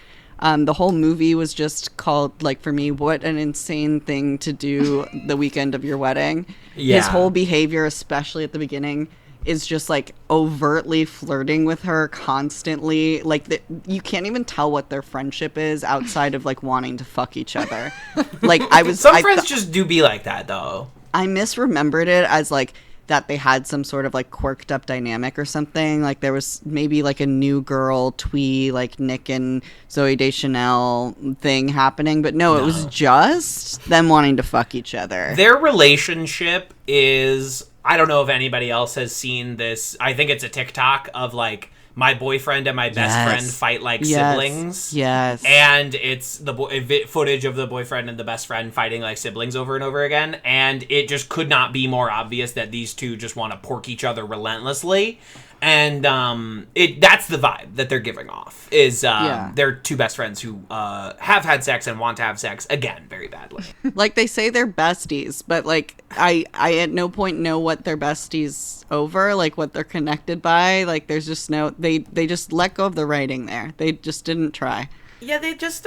The whole movie was just called, like, for me, what an insane thing to do the weekend of your wedding. Yeah. His whole behavior, especially at the beginning, is just like overtly flirting with her constantly. Like you can't even tell what their friendship is outside of like wanting to fuck each other. Like some friends just do be like that though. I misremembered it as like that they had some sort of like quirked up dynamic or something. Like there was maybe like a new girl twee, like Nick and Zooey Deschanel thing happening, but no, it was just them wanting to fuck each other. Their relationship is, I don't know if anybody else has seen this. I think it's a TikTok of like my boyfriend and my best friend fight like siblings. Yes. And it's the footage of the boyfriend and the best friend fighting like siblings over and over again. And it just could not be more obvious that these two just want to pork each other relentlessly. And that's the vibe that they're giving off is they're two best friends who have had sex and want to have sex again very badly. Like they say they're besties, but like I at no point know what they're besties over, like what they're connected by. Like there's just no they just let go of the writing there. They just didn't try. Yeah, they just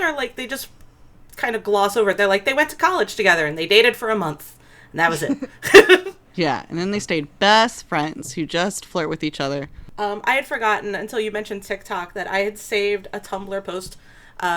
kind of gloss over it. They're like they went to college together and they dated for a month and that was it. Yeah, and then they stayed best friends who just flirt with each other. I had forgotten until you mentioned TikTok that I had saved a Tumblr post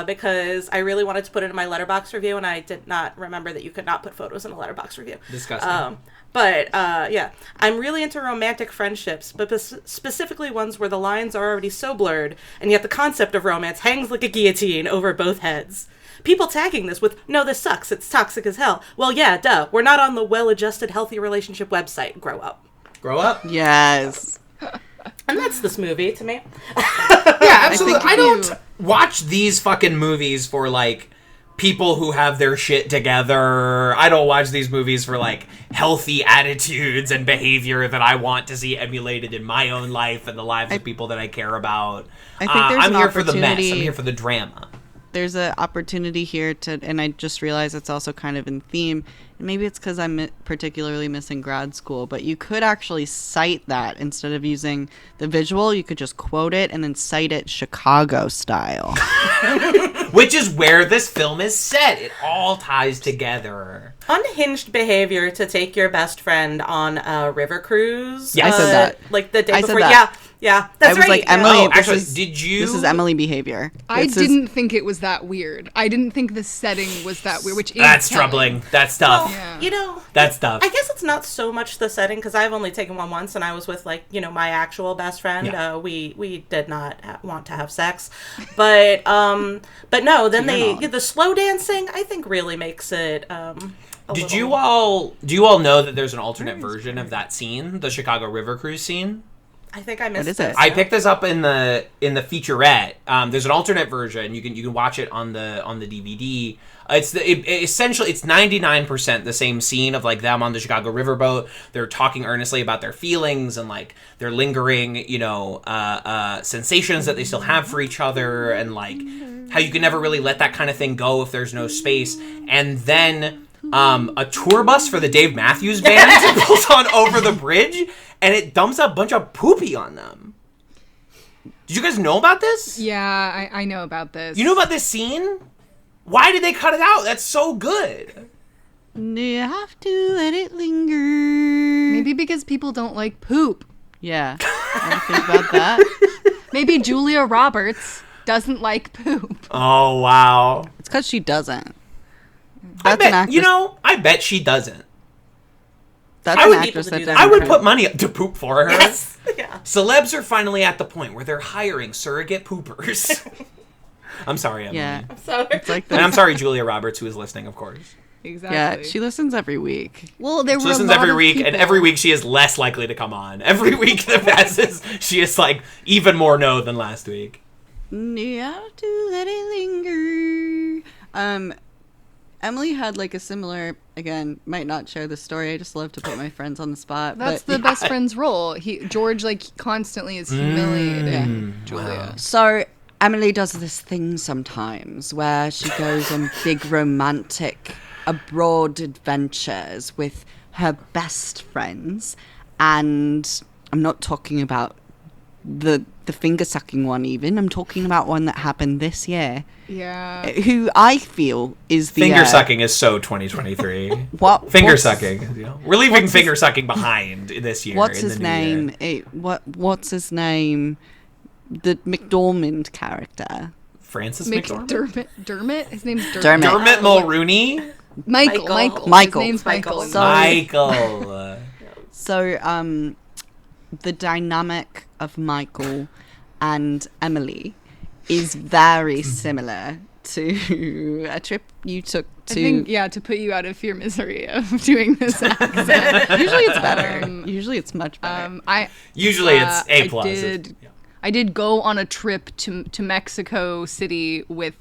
because I really wanted to put it in my Letterboxd review, and I did not remember that you could not put photos in a Letterboxd review. Disgusting. But I'm really into romantic friendships, but specifically ones where the lines are already so blurred, and yet the concept of romance hangs like a guillotine over both heads. People tagging this with, no, this sucks, it's toxic as hell. Well, yeah, duh. We're not on the well-adjusted, healthy relationship website. Grow up. Grow up? Yes. And that's this movie to me. Yeah, absolutely. I don't watch these fucking movies for, like, people who have their shit together. I don't watch these movies for, like, healthy attitudes and behavior that I want to see emulated in my own life and the lives of people that I care about. I think there's I'm here for the mess. I'm here for the drama. There's an opportunity here and I just realized it's also kind of in theme, and maybe it's because I'm particularly missing grad school, but you could actually cite that instead of using the visual. You could just quote it and then cite it Chicago style. Which is where this film is set. It all ties together. Unhinged behavior to take your best friend on a river cruise. Yeah, I said that. Like the day I before. said that. Yeah, that's right. I was like, Emily, did you? This is Emily behavior. I didn't think it was that weird. I didn't think the setting was that weird, which is That's telling. troubling. That's tough. Well, you know, That's tough. I guess it's not so much the setting because I've only taken one once, and I was with my actual best friend. Yeah. We did not want to have sex, but no. Then the slow dancing I think really makes it. Do you all know that there's an alternate version of that scene, the Chicago River Cruise scene? I think I missed What is this. it? I picked this up in the featurette. There's an alternate version. You can watch it on the DVD. Essentially it's 99% the same scene of like them on the Chicago riverboat. They're talking earnestly about their feelings and like their lingering, sensations that they still have for each other, and like how you can never really let that kind of thing go if there's no space. And then a tour bus for the Dave Matthews Band pulls on over the bridge, and it dumps a bunch of poopy on them. Did you guys know about this? Yeah, I know about this. You know about this scene? Why did they cut it out? That's so good. You have to let it linger. Maybe because people don't like poop. Yeah. Ever think about that? Maybe Julia Roberts doesn't like poop. Oh, wow. It's because she doesn't. I That's an bet, actress. I bet she doesn't. That's I an would- actress people that to do doesn't. I would poop. put money up to poop for her. Yes. Yeah. Celebs are finally at the point where they're hiring surrogate poopers. I'm sorry, Emily. Yeah. So It's like And the, I'm sorry, Julia Roberts, who is listening, of course. Exactly. yeah, she listens every week. Well, there She were listens a lot every of week, and people- every week she is less likely to come on. Every week that passes, she is like even more no than last week. You have to let it linger. Emily had like a similar, again, might not share the story. I just love to put my friends on the spot. That's but the best friend's role. George like constantly is humiliating Julia. So Emily does this thing sometimes where she goes on big romantic abroad adventures with her best friends, and I'm not talking about the finger sucking one even. I'm talking about one that happened this year. Yeah. Who I feel is the Finger sucking is so 2023. What Finger what's- sucking. You know? We're leaving finger sucking behind this year. What's in his the new name? year. What's his name? The McDormand character. Francis McDormand? Dermot? His name's Dermot. Dermot. Dermot Mulrooney? Michael. Michael. His name's Michael. Michael. Sorry. Michael. So, the dynamic of Michael and Emily is very similar to a trip you took I to. think, to put you out of your misery of doing this accent. Usually it's better. Usually it's much better. Usually it's A+. I did go on a trip to Mexico City with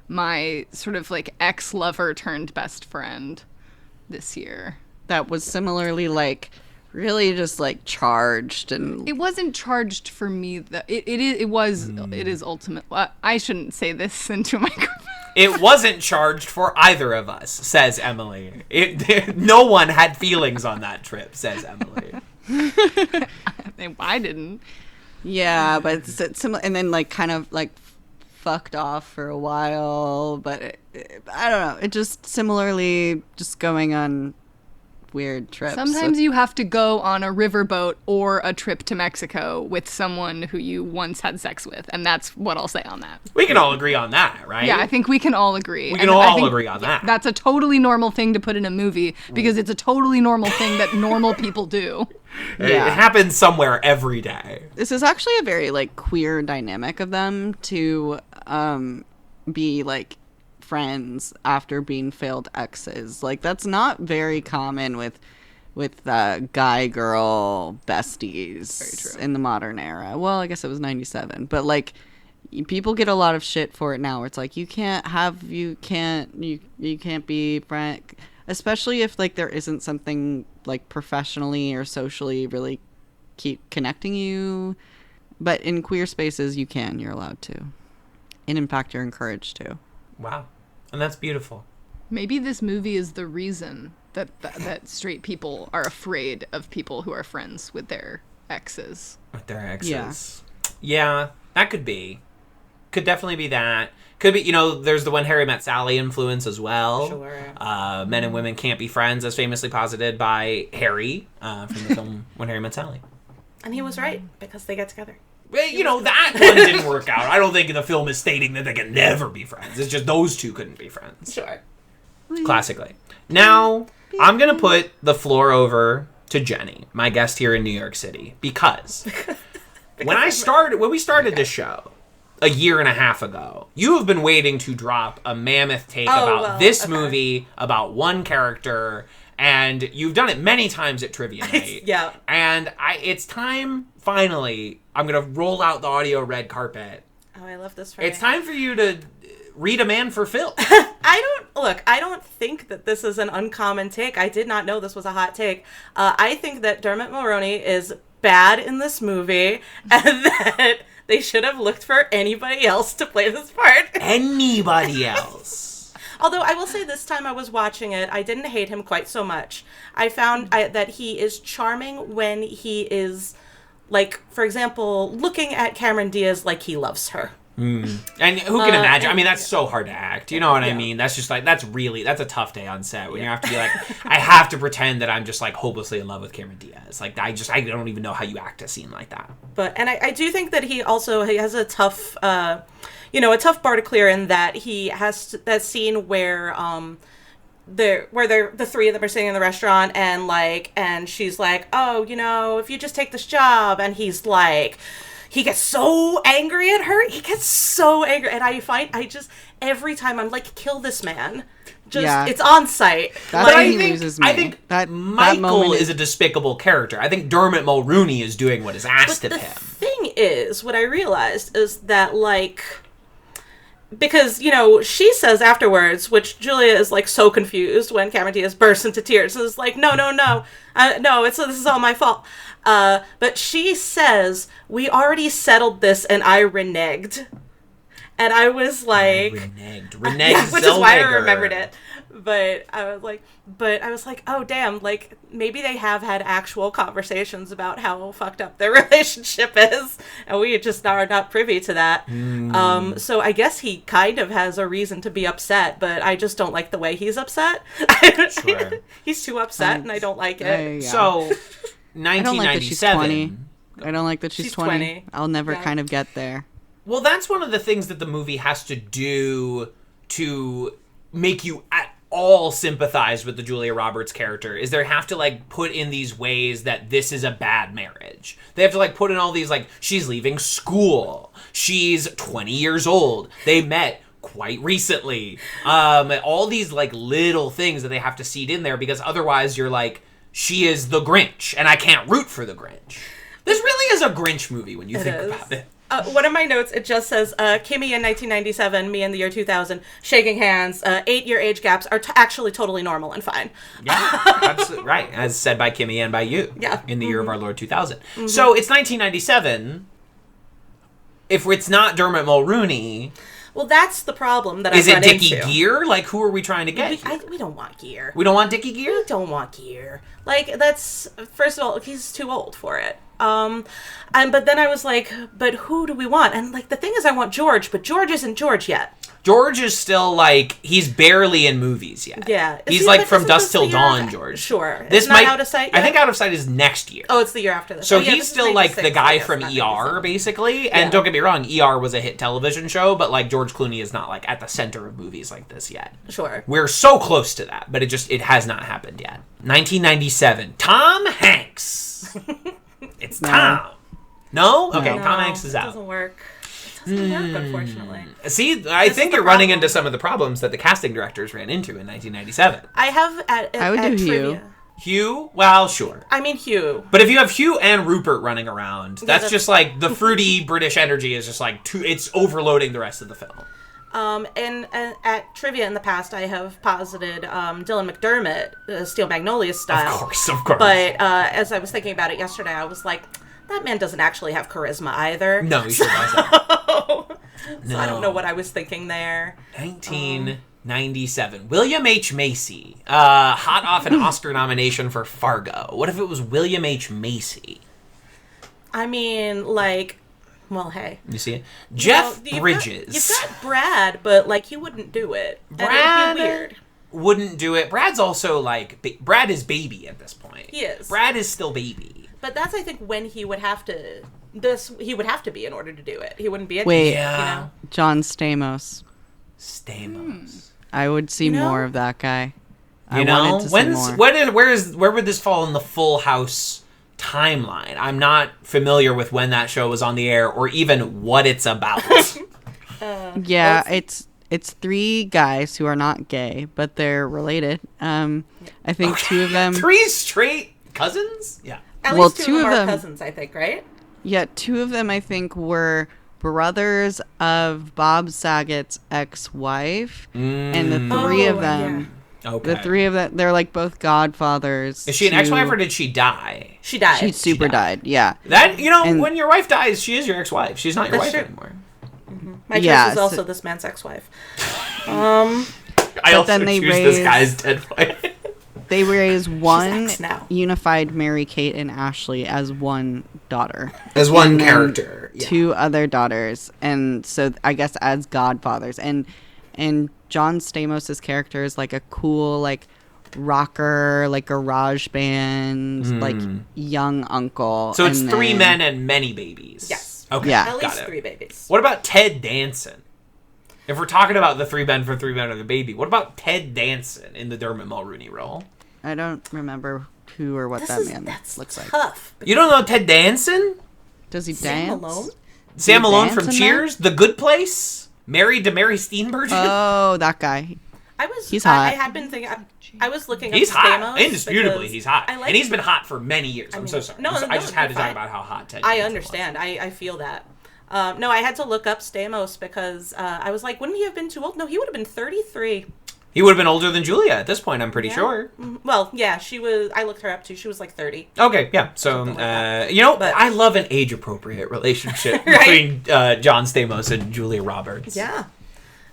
my sort of like ex-lover turned best friend this year. That was similarly like really just like charged and It wasn't charged for me. It is ultimate. I shouldn't say this into a microphone. It wasn't charged for either of us, says Emily. No one had feelings on that trip, says Emily. I didn't. yeah, but it's similar. And then like kind of like fucked off for a while, but I don't know. It just similarly just going on weird trips. Sometimes you have to go on a riverboat or a trip to Mexico with someone who you once had sex with, and that's what I'll say on that. We can all agree on that, right? Yeah, I think we can all agree. We can And all I think agree on that. That's a totally normal thing to put in a movie because it's a totally normal thing that normal people do. It Yeah. happens somewhere every day. This is actually a very like queer dynamic of them to be like friends after being failed exes. Like that's not very common with guy girl besties in the modern era. Well, I guess it was 97, but like people get a lot of shit for it now. Where it's like you can't be friend, especially if like there isn't something like professionally or socially really keep connecting you. But in queer spaces, you're allowed to, and in fact, you're encouraged to. Wow. And that's beautiful. Maybe this movie is the reason that straight people are afraid of people who are friends with their exes. With their exes. Yeah, that could be. Could definitely be that. Could be, there's the When Harry Met Sally influence as well. Sure. Men and women can't be friends, as famously posited by Harry from the film When Harry Met Sally. And he was right, because they get together. Well, that one didn't work out. I don't think the film is stating that they can never be friends. It's just those two couldn't be friends. Sure. Classically. Now, I'm going to put the floor over to Jenny, my guest here in New York City, because when we started this show a year and a half ago, you have been waiting to drop a mammoth take about this movie, about one character, and you've done it many times at Trivia Night. Yeah. And it's time, finally, I'm going to roll out the audio red carpet. Oh, I love this. It's time for you to read A Man for Phil. I don't think that this is an uncommon take. I did not know this was a hot take. I think that Dermot Mulroney is bad in this movie, and that they should have looked for anybody else to play this part. Anybody else. Although I will say this time I was watching it, I didn't hate him quite so much. I found that he is charming when he is, like, for example, looking at Cameron Diaz like he loves her. And who can imagine? I mean, that's so hard to act. You know what I mean? That's just like, that's a tough day on set when you have to be like, I have to pretend that I'm just like hopelessly in love with Cameron Diaz. Like, I don't even know how you act a scene like that. But, and I do think that he has a tough, a tough bar to clear in that he has that scene where, the three of them are sitting in the restaurant and she's like, oh, if you just take this job, and he's like, he gets so angry at her. He gets so angry. And every time I'm like, kill this man. It's on site. That's like, when he loses me. I think that Michael is a despicable character. I think Dermot Mulrooney is doing what is asked of him. The thing is, what I realized is that, like, because, she says afterwards, which Julia is, like, so confused when Cameron Diaz bursts into tears. It's like, no, this is all my fault. But she says, we already settled this and I reneged. And I was like... Reneged. Which is why I remembered it. But I was like, oh, damn, like, maybe they have had actual conversations about how fucked up their relationship is, and we just are not privy to that. So I guess he kind of has a reason to be upset, but I just don't like the way he's upset. Sure. He's too upset, and I don't like it. So, 1997... I don't like that she's 20. I'll never kind of get there. Well, that's one of the things that the movie has to do to make you at all sympathize with the Julia Roberts character, is they have to, like, put in these ways that this is a bad marriage. They have to, like, put in all these, like, she's leaving school. She's 20 years old. They met quite recently. All these, like, little things that they have to seed in there, because otherwise you're like, she is the Grinch, and I can't root for the Grinch. This really is a Grinch movie when you think about it. One of my notes, it just says, Kimmy in 1997, me in the year 2000, shaking hands, 8-year age gaps are actually totally normal and fine. Yeah, absolutely right. As said by Kimmy and by you. Yeah. In the year of our Lord 2000. So it's 1997. If it's not Dermot Mulrooney... Well, that's the problem that I run into. Is it Dickie into. Gear? Like, who are we trying to get We don't want Gear. We don't want Dickie Gear? We don't want Gear. Like, that's... First of all, he's too old for it. But then I was like, but who do we want? And, like, the thing is, I want George, but George isn't George yet. George is still, like, he's barely in movies yet. Yeah. He's like From Dusk Till Dawn, George. Sure. This not Out of Sight yet? I think Out of Sight is next year. Oh, it's the year after this. So he's still, like, the guy from ER, basically. And don't get me wrong, ER was a hit television show, but, like, George Clooney is not, like, at the center of movies like this yet. Sure. We're so close to that, but it has not happened yet. 1997. Tom Hanks. It's Tom. No? Okay, no, Tom Hanks is out. It doesn't work. It doesn't work, unfortunately. See, I think you're running into some of the problems that the casting directors ran into in 1997. I have I would do trivia. Hugh? Well, sure. I mean, Hugh. But if you have Hugh and Rupert running around, that's just like the fruity British energy is just like it's overloading the rest of the film. And at trivia in the past, I have posited Dylan McDermott, Steel Magnolias style. Of course. But as I was thinking about it yesterday, I was like, that man doesn't actually have charisma either. No, he sure doesn't. So I don't know what I was thinking there. 1997. William H. Macy. Hot off an Oscar nomination for Fargo. What if it was William H. Macy? I mean, like... Well, hey. You see it? Jeff Bridges. You've got Brad, but, like, he wouldn't do it. Brad and it'd be weird. Wouldn't do it. Brad's also, like... Brad is baby at this point. He is. Brad is still baby. But that's, I think, when he would have to... He would have to be in order to do it. He wouldn't be a... Wait, yeah. John Stamos. I would see more of that guy. Where would this fall in the Full House timeline? I'm not familiar with when that show was on the air or even what it's about. It's 3 guys who are not gay, but they're related. I think 2 of them... 3 straight cousins? Yeah. At least 2 of them are cousins, I think, right? Yeah, 2 of them, I think, were brothers of Bob Saget's ex-wife, and the 3 of them... Yeah. Okay. The 3 of them, they're like both godfathers. Is she an ex-wife or did she die? She died. She died, yeah. That, when your wife dies, she is your ex-wife. She's not your wife anymore. Mm-hmm. My choice is also this man's ex-wife. I also choose this guy's dead wife. They raise one unified Mary Kate and Ashley as one daughter. As one And then character. Yeah. 2 other daughters, and so I guess as godfathers. And John Stamos' character is like a cool, like, rocker, like garage band, like young uncle. So it's and 3 then- men and many babies. Yes. Okay. Yeah. At Got least it. 3 babies. What about Ted Danson? If we're talking about the 3 men for 3 men and a baby, what about Ted Danson in the Dermot Mulroney role? I don't remember who or what That's looks like. tough. You don't know Ted Danson? Does he Sam dance? Malone? Sam he Malone dance from in that? Cheers? The Good Place? Married to Mary Steenburgen? Oh, that guy. He's hot. I had been thinking. I was looking. He's up hot. Stamos Indisputably, because he's hot. I like and he's been hot for many years. I'm so sorry. no, I just had to you're talk fine. about how hot Ted I Danson understand. I feel that. No, I had to look up Stamos because I was like, wouldn't he have been too old? No, he would have been 33. He would have been older than Julia at this point, I'm pretty Yeah. sure. Well, yeah, she was. I looked her up too. She was like 30. Okay, yeah. So, Something like that. you know, But- I love an age-appropriate relationship Right. between John Stamos and Julia Roberts. Yeah.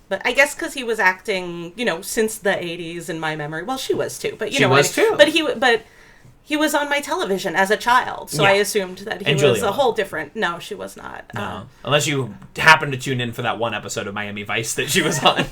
But I guess because he was acting, since the 80s in my memory. Well, she was too. But She was too. But he was on my television as a child, so Yeah. I assumed that he And was Julia a was. whole different. No, she was not. No. Unless you happen to tune in for that one episode of Miami Vice that she was on.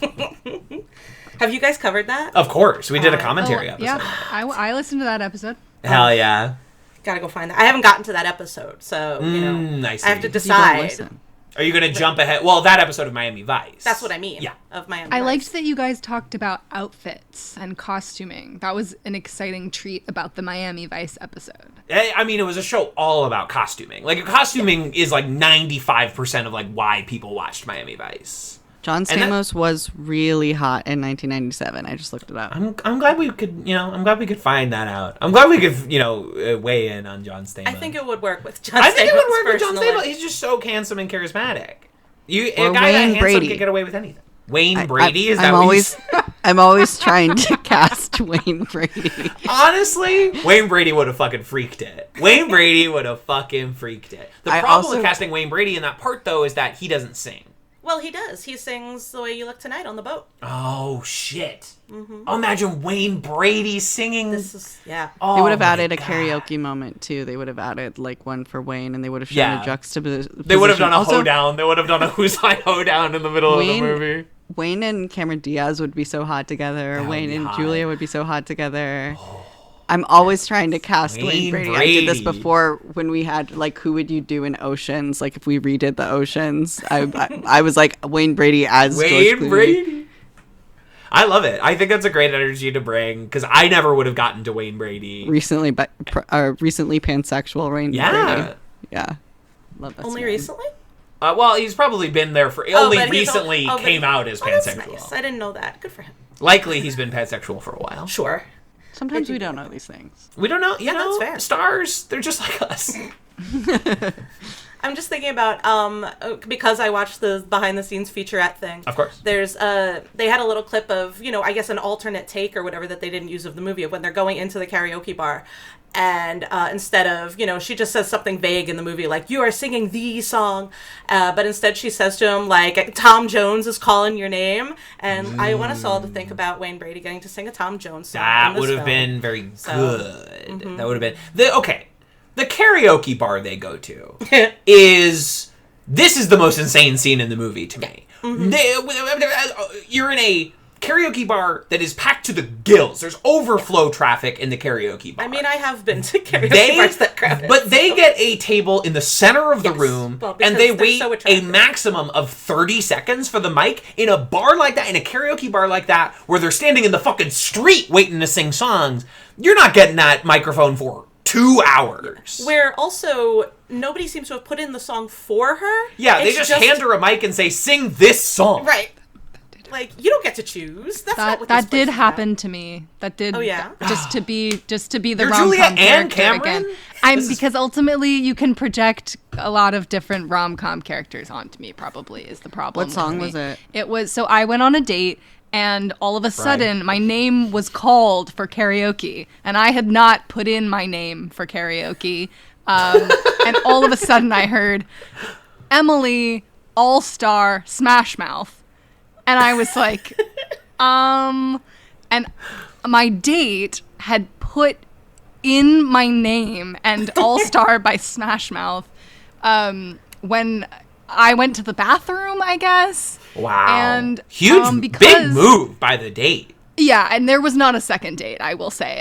Have you guys covered that? Of course. We did a commentary episode. Yeah, I listened to that episode. Hell yeah. Gotta go find that. I haven't gotten to that episode, so I see. I have to You don't decide. listen. Are you going to jump ahead? Well, that episode of Miami Vice. That's what I mean. Yeah. Of my. I liked that you guys talked about outfits and costuming. That was an exciting treat about the Miami Vice episode. I mean, it was a show all about costuming. Like, costuming is like 95% of like why people watched Miami Vice. John And that- Stamos was really hot in 1997. I just looked it up. I'm glad we could, I'm glad we could find that out. I'm glad we could, weigh in on John Stamos. I think it would work with John. I think it would Stamos work with John personally. Stamos. He's just so handsome and charismatic. A Or guy that Wayne handsome Brady. can get away with anything. Wayne Brady is that I'm what you always, said? I'm always trying to cast Wayne Brady. Honestly, Wayne Brady would have fucking freaked it. Wayne Brady would have fucking freaked it. The I problem also- with casting Wayne Brady in that part, though, is that he doesn't sing. Well, he does. He sings "The Way You Look Tonight" on the boat. Oh, shit. Imagine Wayne Brady singing. This is Oh, They would have my added a God. karaoke moment too. They would have added like one for Wayne, and they would have shown Yeah. a juxtaposition. They would have done a Also, hoedown. They would have done a who's high hoedown in the middle of the Wayne- movie. Wayne and Cameron Diaz would be so hot together. That would Wayne be and hot. Julia would be so hot together. I'm always trying to cast Wayne Wayne Brady. I did this Brady. before when we had like, who would you do in Oceans? Like if we redid the Oceans, I was like Wayne Brady as George Wayne Clooney. Brady. I love it. I think that's a great energy to bring because I never would have gotten to Wayne Brady. Recently pansexual Wayne Yeah. Brady. Yeah. Love that. only man. recently. Well, he's probably been there for Oh, only but he's recently but came out as that's pansexual. nice. I didn't know that. Good for him. Likely he's been pansexual for a while. Sure. Sometimes we don't know these things. We don't know. You Yeah, know, that's fair. stars, they're just like us. I'm just thinking about because I watched the behind the scenes featurette thing. Of course. There's they had a little clip of, I guess an alternate take or whatever that they didn't use of the movie of when they're going into the karaoke bar. And instead of, she just says something vague in the movie, like, you are singing the song. But instead she says to him, like, Tom Jones is calling your name. And I want us all to think about Wayne Brady getting to sing a Tom Jones song. That in this would have film. been very good. mm-hmm. That would have been the karaoke bar they go to is the most insane scene in the movie to me. You're in a karaoke bar that is packed to the gills. There's overflow traffic in the karaoke bar. I mean, I have been to karaoke bars that crowded. But they get a table in the center of the Yes. room, Well, because and they they're wait so a attractive. maximum of 30 seconds for the mic in a bar like that, in a karaoke bar like that, where they're standing in the fucking street waiting to sing songs. You're not getting that microphone for 2 hours. Where also nobody seems to have put in the song for her. Yeah, they It's just hand her a mic and say, sing this song. Right. Like, you don't get to choose. That's not what this That place did is happen about. to me. That did. Oh, yeah? Just to be the You're rom-com Julia and character Cameron? again. This is- Because ultimately you can project a lot of different rom-com characters onto me. Probably is the problem. What with song me. was it? It was so I went on a date. And all of a sudden, my name was called for karaoke, and I had not put in my name for karaoke. And all of a sudden, I heard Emily All-Star Smash Mouth, and I was like, and my date had put in my name and All Star by Smash Mouth when I went to the bathroom, I guess. Wow. And huge, big move by the date. Yeah, and there was not a second date, I will say.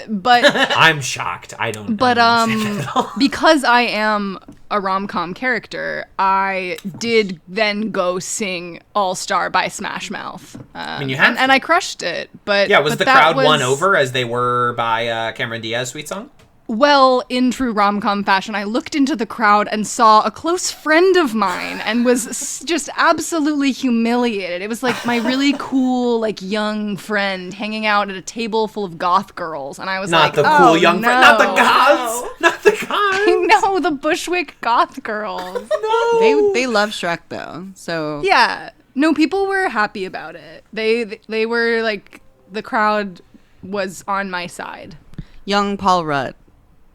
But I'm shocked. I don't understand it at all. because I am a rom-com character, I did then go sing All Star by Smash Mouth. I mean, you had and I crushed it. But yeah, was but the crowd was, won over as they were by Cameron Diaz's Sweet Song? Well, in true rom-com fashion, I looked into the crowd and saw a close friend of mine and was just absolutely humiliated. It was like my really cool, like, young friend hanging out at a table full of goth girls, and I was Not like, the cool oh, young no. friend, not the goths, not the goths. No, the Bushwick goth girls. No. They love Shrek though, so Yeah. No, people were happy about it. They were like, the crowd was on my side. young Paul Rudd.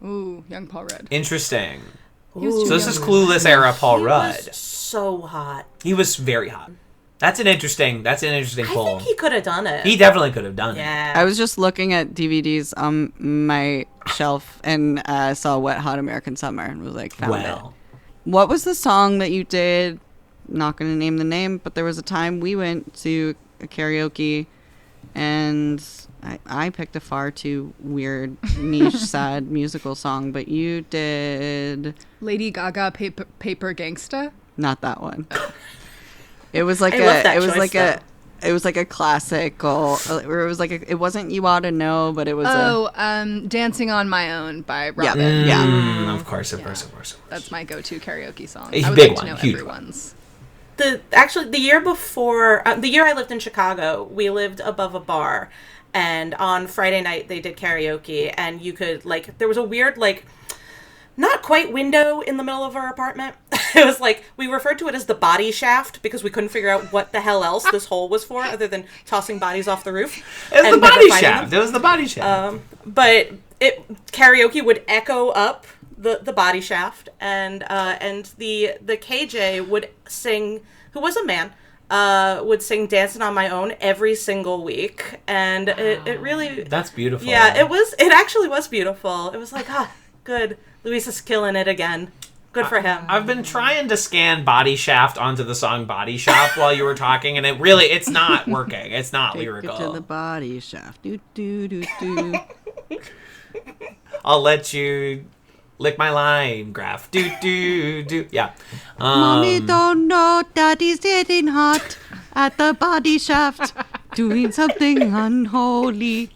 Ooh, young Paul Rudd. Interesting. was too So this is young. Clueless era Paul Rudd. Was so hot. He was very hot. That's an interesting I pull. think he could have done it. He definitely could have done it. Yeah. I was just looking at DVDs on my shelf and saw Wet Hot American Summer and was like, found it. What was the song that you did? Not going to name the name, but there was a time we went to a karaoke and I picked a far too weird, niche, sad musical song, but you did Lady Gaga, Paper Gangsta. not that one. It was like I love that it was choice, like though. it was like a classical, or it was like it wasn't You Ought to Know, but it was Dancing on My Own by yeah, Robin. yeah. Of course. That's my go-to karaoke song. A I would big like to one, know huge everyone's. The year before, the year I lived in Chicago, we lived above a bar, and on Friday night they did karaoke, and you could, like, there was a weird, like, not quite window in the middle of our apartment. It was like, we referred to it as the body shaft because we couldn't figure out what the hell else this hole was for other than tossing bodies off the roof. It was and the never body finding shaft. them. It was the body shaft. But karaoke would echo up the body shaft, and the KJ would sing, who was a man, would sing Dancing on My Own every single week, and it really... That's beautiful. Yeah, it actually was beautiful. It was like, good. Luis is killing it again. Good for him. I've been trying to scan Body Shaft onto the song Body Shop while you were talking, and it's not working. It's not Take lyrical. it to the body shaft. Do do do do. I'll let you lick my line graph. Do do do. Yeah. Mommy don't know daddy's getting hot at the body shaft, doing something unholy.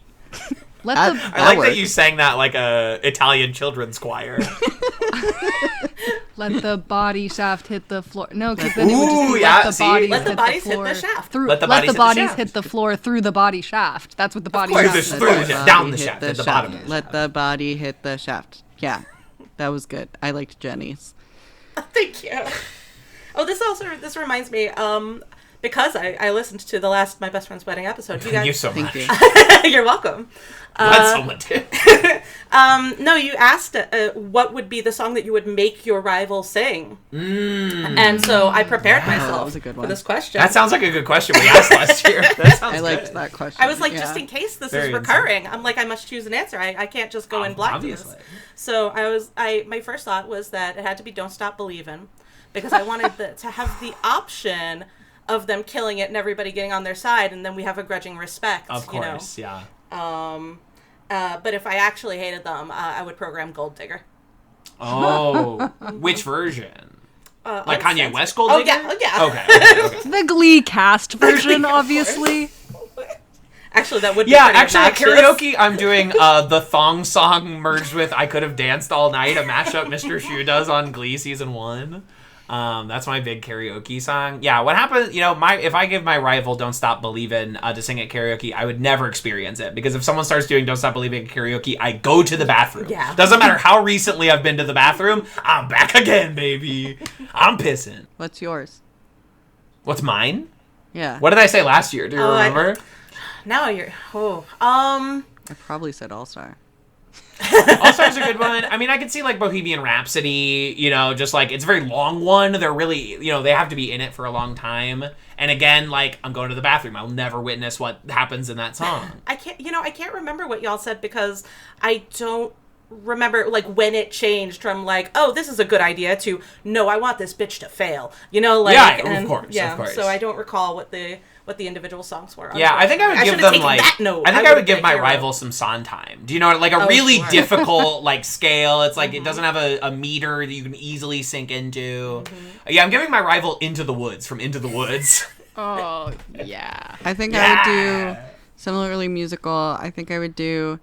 I like that you sang that like a Italian children's choir. Let the body shaft hit the floor. No, because then it would just be yeah, let the see? bodies Let the hit bodies the hit floor the shaft. through. Let the Let the bodies hit the bodies shaft. hit the floor through the body shaft. That's what the body course, shaft there's is. through the shaft. Down the Body shaft, hit at the bottom of the Let shaft. the body hit the shaft. Yeah, that was good. I liked Jenny's. Thank you. Oh, this reminds me, because I listened to the last My Best Friend's Wedding episode. You Thank guys, you so Thank much. you. You're welcome. Glad someone did. No, you asked what would be the song that you would make your rival sing. And so I prepared myself was a good for one. this question. That sounds like a good question we asked last year. That sounds I liked good. that question. I was like, yeah. just in case this Very is recurring, I'm like, I must choose an answer. I can't just go in blind. Obviously. So my first thought was that it had to be Don't Stop Believin', because I wanted to have the option of them killing it and everybody getting on their side, and then we have a grudging respect. Of course, yeah. But if I actually hated them, I would program Gold Digger. Oh, which version? Like Kanye Uncensored. West Gold Oh, Digger? yeah. Okay. The Glee cast version, obviously. Actually, that would be Yeah, pretty actually, at obnoxious. karaoke, I'm doing the thong song merged with I Could Have Danced All Night, a mashup Mr. Shu does on Glee Season 1. That's my big karaoke song. Yeah, what happens, if I give my rival Don't Stop Believin' to sing at karaoke, I would never experience it. Because if someone starts doing Don't Stop Believin' at karaoke, I go to the bathroom. Yeah. Doesn't matter how recently I've been to the bathroom, I'm back again, baby. I'm pissing. What's yours? What's mine? Yeah. What did I say last year? Do you remember? Now you're... I probably said All Star. All-Star's a good one. I mean, I could see, like, Bohemian Rhapsody, you know, just, like, it's a very long one. They're really, you know, they have to be in it for a long time. And again, like, I'm going to the bathroom. I'll never witness what happens in that song. I can't remember what y'all said because I don't remember, like, when it changed from, like, oh, this is a good idea to, no, I want this bitch to fail. You know, like... Yeah, of course. So I don't recall what the individual songs were. Yeah, I think I would give them, like... I would give my rival some Sondheim. Do you know, like, a really difficult, like, scale. It's like, it doesn't have a meter that you can easily sink into. Yeah, I'm giving my rival Into the Woods from Into the Woods. Oh, yeah. I think I would do similarly musical. I think I would do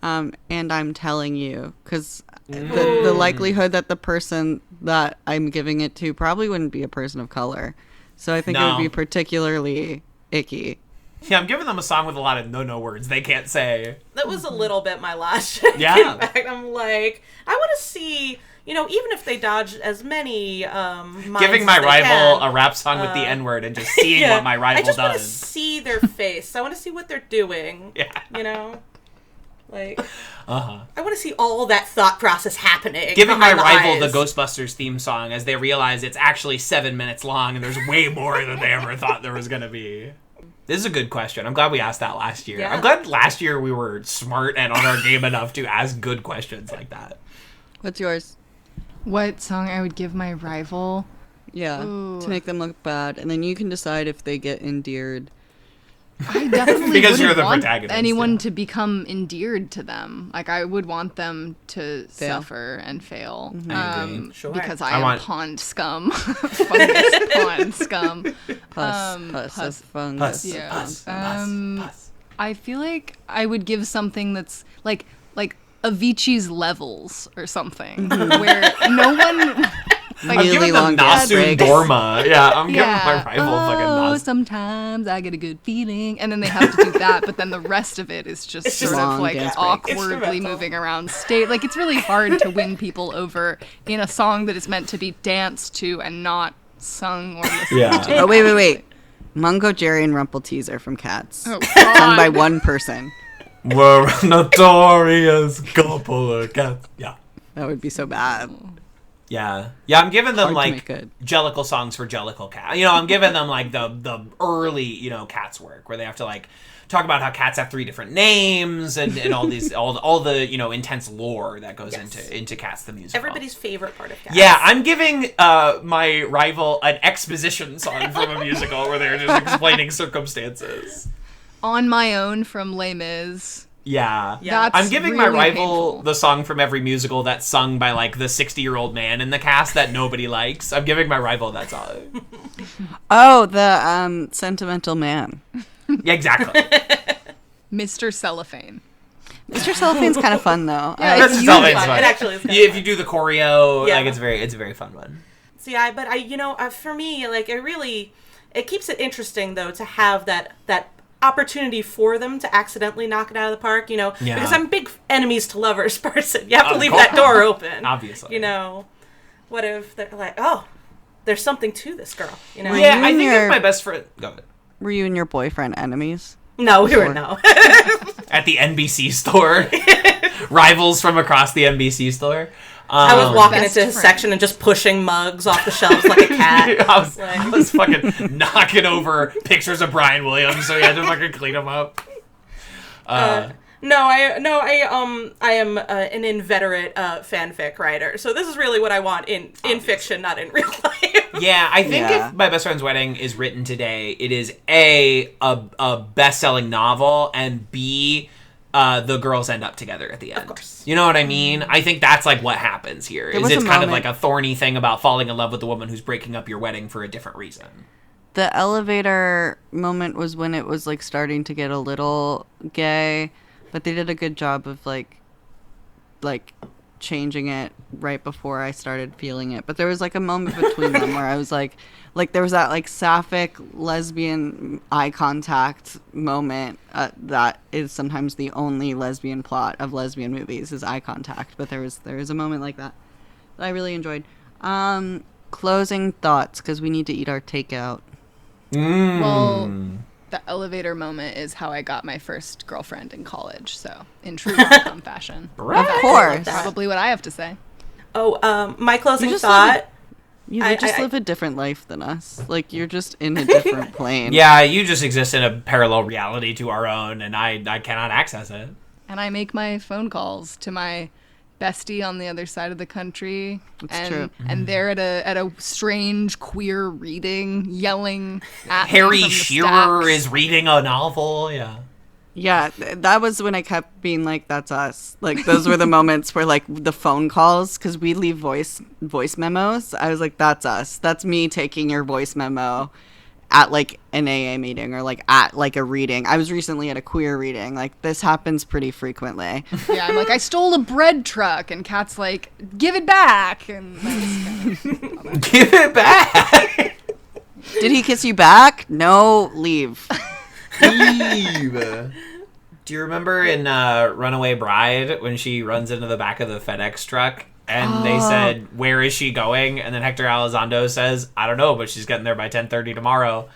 And I'm Telling You, because the likelihood that the person that I'm giving it to probably wouldn't be a person of color. So I think it would be particularly icky. Yeah, I'm giving them a song with a lot of no words they can't say. That was a little bit my last. Yeah. In fact, I'm like, I want to see, you know, even if they dodge as many giving my rival a rap song with the N-word and just seeing what my rival does. I just want to see their face. I want to see what they're doing. Yeah. You know? Like, I want to see all that thought process happening. Giving my rival eyes. the Ghostbusters theme song as they realize it's actually 7 minutes long and there's way more than they ever thought there was going to be. This is a good question. I'm glad we asked that last year. Yeah. I'm glad last year we were smart and on our game enough to ask good questions like that. What's yours? What song I would give my rival? Yeah, Ooh. to make them look bad. And then you can decide if they get endeared. I definitely Because wouldn't you're the want protagonist, anyone yeah. to become endeared to them. Like, I would want them to Fail. suffer and fail. I agree. Sure. Because I I am want- pond scum. Fungus pond scum. Pus of fungus. Yeah. Pus. I feel like I would give something that's like Avicii's Levels or something, where no one... I'm Really giving long them gas Nasu breaks. Dorma. Yeah, I'm giving my rival fucking Oh, Nasu. sometimes I get a good feeling, and then they have to do that, but then the rest of it is just It's sort just of long like dance breaks. awkwardly Instrumental. moving around state. Like, it's really hard to win people over in a song that is meant to be danced to and not sung or listened Yeah. to. Oh, wait. Mungo Jerry and Rumpelteazer from Cats. Oh, Sung by God. one person. We're a notorious couple of cats. Yeah. That would be so bad. Yeah, I'm giving them Hard to like make good. Jellicle songs for Jellicle Cat. You know, I'm giving them like the early, you know, Cats work where they have to like talk about how cats have 3 different names and all these all the you know intense lore that goes into Cats the musical. Everybody's favorite part of Cats. Yeah, I'm giving my rival an exposition song from a musical where they're just explaining circumstances. On My Own from Les Mis. Yeah. Yeah. That's I'm giving my really rival painful. the song from every musical that's sung by like the 60-year-old man in the cast that nobody likes. I'm giving my rival that song. Oh, the Sentimental Man. Yeah, exactly. Mr. Cellophane. Mr. Cellophane's kind of fun, though. Yeah, That's it's Sylvan's fun. fun. It actually is kinda Yeah, if fun. you do the choreo, Yeah. like it's a very fun one. See, for me, like, it keeps it interesting though to have that opportunity for them to accidentally knock it out of the park, you know, Yeah. because I'm a big enemies to lovers person. You have to Of leave course. that door open. Obviously. You know, what if they're like, oh, there's something to this girl, you know? Yeah, you I and think your- if my best friend go ahead. Were you and your boyfriend enemies? No, we were Sure. no. At the NBC store. Rivals from across the NBC store. I was walking Best into his friend. section and just pushing mugs off the shelves like a cat. I was fucking knocking over pictures of Brian Williams, so he had to fucking clean them up. No, I am an inveterate fanfic writer. So this is really what I want in fiction, not in real life. Yeah, I think Yeah. if My Best Friend's Wedding is written today, it is a best-selling novel, and B, the girls end up together at the end. Of course. You know what I mean? I think that's like what happens here. There Is was it's a kind of moment- like a thorny thing about falling in love with the woman who's breaking up your wedding for a different reason. The elevator moment was when it was like starting to get a little gay, but they did a good job of like changing it right before I started feeling it. But there was like a moment between them where I was like there was that like sapphic lesbian eye contact moment that is sometimes the only lesbian plot of lesbian movies is eye contact. But there was a moment like that I really enjoyed. Closing thoughts, because we need to eat our takeout. Well, the elevator moment is how I got my first girlfriend in college. So in true rom-com fashion, Of course. probably what I have to say. Oh, my closing just thought. You I- just I- live a different life than us. Like, you're just in a different plane. Yeah, you just exist in a parallel reality to our own, and I cannot access it. And I make my phone calls to my bestie on the other side of the country. That's true. And they're at a strange queer reading, yelling at me Harry from the Shearer stacks. is reading a novel. Yeah. Yeah, that was when I kept being like, that's us. Like, those were the moments where, like, the phone calls, because we leave voice memos. I was like, that's us. That's me taking your voice memo at, like, an AA meeting or, like, at, like, a reading. I was recently at a queer reading. Like, this happens pretty frequently. Yeah, I'm like, I stole a bread truck, and Kat's like, give it back. And I just kind of, Give it back. Did he kiss you back? No, leave. Eve. Do you remember in Runaway Bride when she runs into the back of the FedEx truck and they said, "Where is she going?" And then Hector Elizondo says, "I don't know, but she's getting there by 10:30 tomorrow."